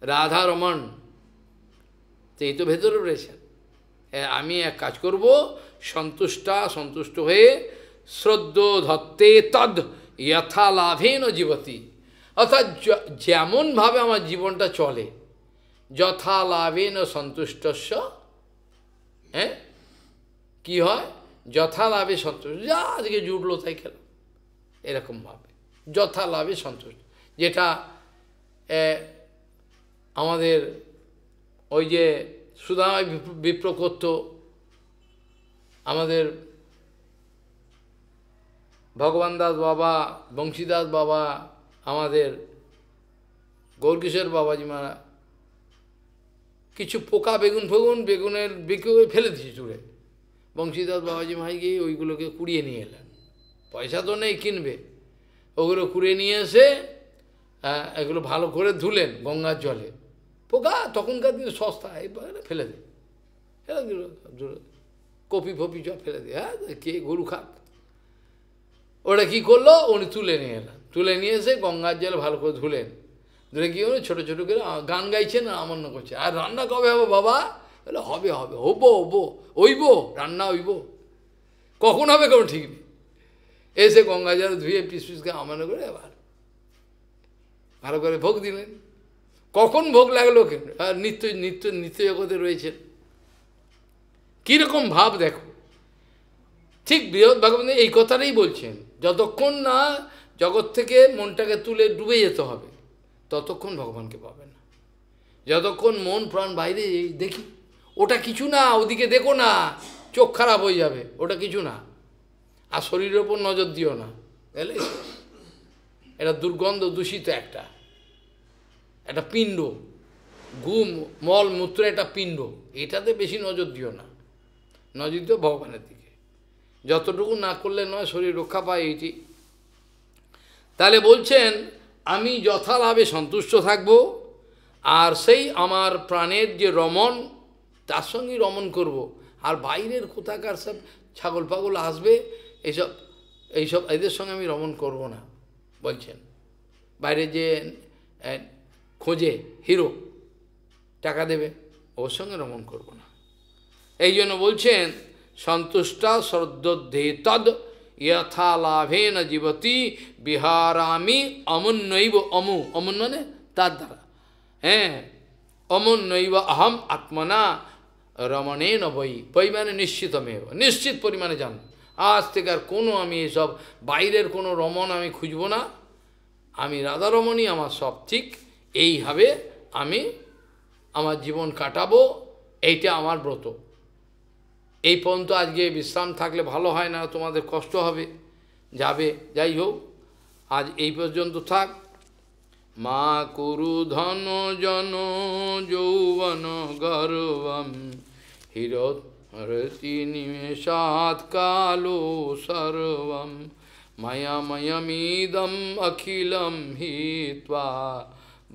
রাধা রমণ, এই তো ভেতরে রয়েছেন। আমি এক কাজ করব, সন্তুষ্ট হয়ে শ্রদ্ধ ধত্তে তদ যথা লাভেন জীবতি, অর্থাৎ যেমনভাবে আমার জীবনটা চলে, যথা লাভেন সন্তুষ্টস্য, হ্যাঁ কি হয়? যথা লাভে সন্তুষ্ট, যা আজকে জুটলো তাই খেলাম, এরকমভাবে যথা লাভে সন্তুষ্ট। যেটা আমাদের ওই যে সুদামা বিপ্র করত, আমাদের ভগবান দাস বাবা, বংশীদাস বাবা, আমাদের গৌরকিশোর বাবাজি মারা কিছু পোকা বেগুনের ফেলে দিয়েছে চুড়ে। বংশীদাস বাবাজি মাই গিয়ে ওইগুলোকে কুড়িয়ে নিয়ে এলেন। পয়সা তো নেই কিনবে, ওগুলো কুড়িয়ে নিয়ে এসে এগুলো ভালো করে ধুলেন গঙ্গার জলে। পোকা তখনকার দিনে সস্তা, এবারে ফেলে দেয়, কপি ফপি সব ফেলে দেয়। হ্যাঁ, কে গরু খাক। ওটা কী করলো, উনি তুলে নিয়ে এলেন, তুলে নিয়ে এসে গঙ্গার জলে ভালো করে ধুলেন। ধুলে কী হলো, ছোটো ছোটো করে গান গাইছেন, আমান্য করছে। আর রান্না কবে হবে বাবা? বলে হবে হইব, রান্না হইব, কখন হবে কোনো ঠিক নেই। এসে গঙ্গা জলে ধুয়ে পিস করে আমান্য করে এবার ভালো করে ভোগ দিলেন। কখন ভোগ লাগলো কেন? আর নিত্য জগতে রয়েছেন। কীরকম ভাব দেখো। ঠিক বৃহৎ ভাগবত এই কথাটাই বলছেন, যতক্ষণ না জগৎ থেকে মনটাকে তুলে ডুবে যেতে হবে ততক্ষণ ভগবানকে পাবে না। যতক্ষণ মন প্রাণ বাইরে দেখি, ওটা কিছু না, ওদিকে দেখো না, চোখ খারাপ হয়ে যাবে, ওটা কিছু না। আর শরীরের ওপর নজর দিও না, বুঝলে? এটা দুর্গন্ধ দূষিত একটা পিণ্ড, ঘুম মল মূত্র একটা পিণ্ড, এটাতে বেশি নজর দিও না। নজর দিও ভগবানের দিকে, যতটুকু না করলে নয় শরীর রক্ষা পায় এইটি। তাহলে বলছেন আমি যথালাভে সন্তুষ্ট থাকব, আর সেই আমার প্রাণের যে রমণ, তার সঙ্গেই রমণ করব। আর বাইরের কোথাকার সব ছাগল পাগল আসবে, এইসব এদের সঙ্গে আমি রমণ করব না। বলছেন বাইরে যে খোঁজে হিরো, টাকা দেবে, ওর সঙ্গে রমণ করব না। এই জন্য বলছেন সন্তুষ্টা শ্রদ্ধে তদ যথা লাভেন জীবতি বিহারামি অমুন্নৈব, অমুন মানে তার দ্বারা, হ্যাঁ অমন্যৈব অহম আত্মনা রমণেন বই, বই মানে নিশ্চিতমেব, নিশ্চিত পরিমাণে জান, আজ থেকে আর কোনো আমি এসব বাইরের কোনো রমণ আমি খুঁজব না, আমি রাধারমণই আমার সব ঠিক, এইভাবে আমি আমার জীবন কাটাবো, এইটা আমার ব্রত। এই পর্যন্ত আজকে বিশ্রাম থাকলে ভালো হয় না, তোমাদের কষ্ট হবে, যাবে, যাই হোক আজ এই পর্যন্ত থাক। মা কুরু ধন জন যৌবন গর্বম হিরতি নিমেষাৎ কালো সর্বম ময়ময়মিদম অখিলম হিত্বা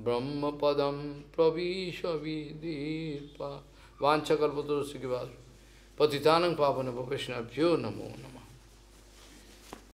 ব্রহ্মপদম প্রবিশবিদিত্বা। वाञ्छकल्पतरुश्च कृपा पतितानं पावनेभ्यो वैष्णवेभ्यो नमो नमः।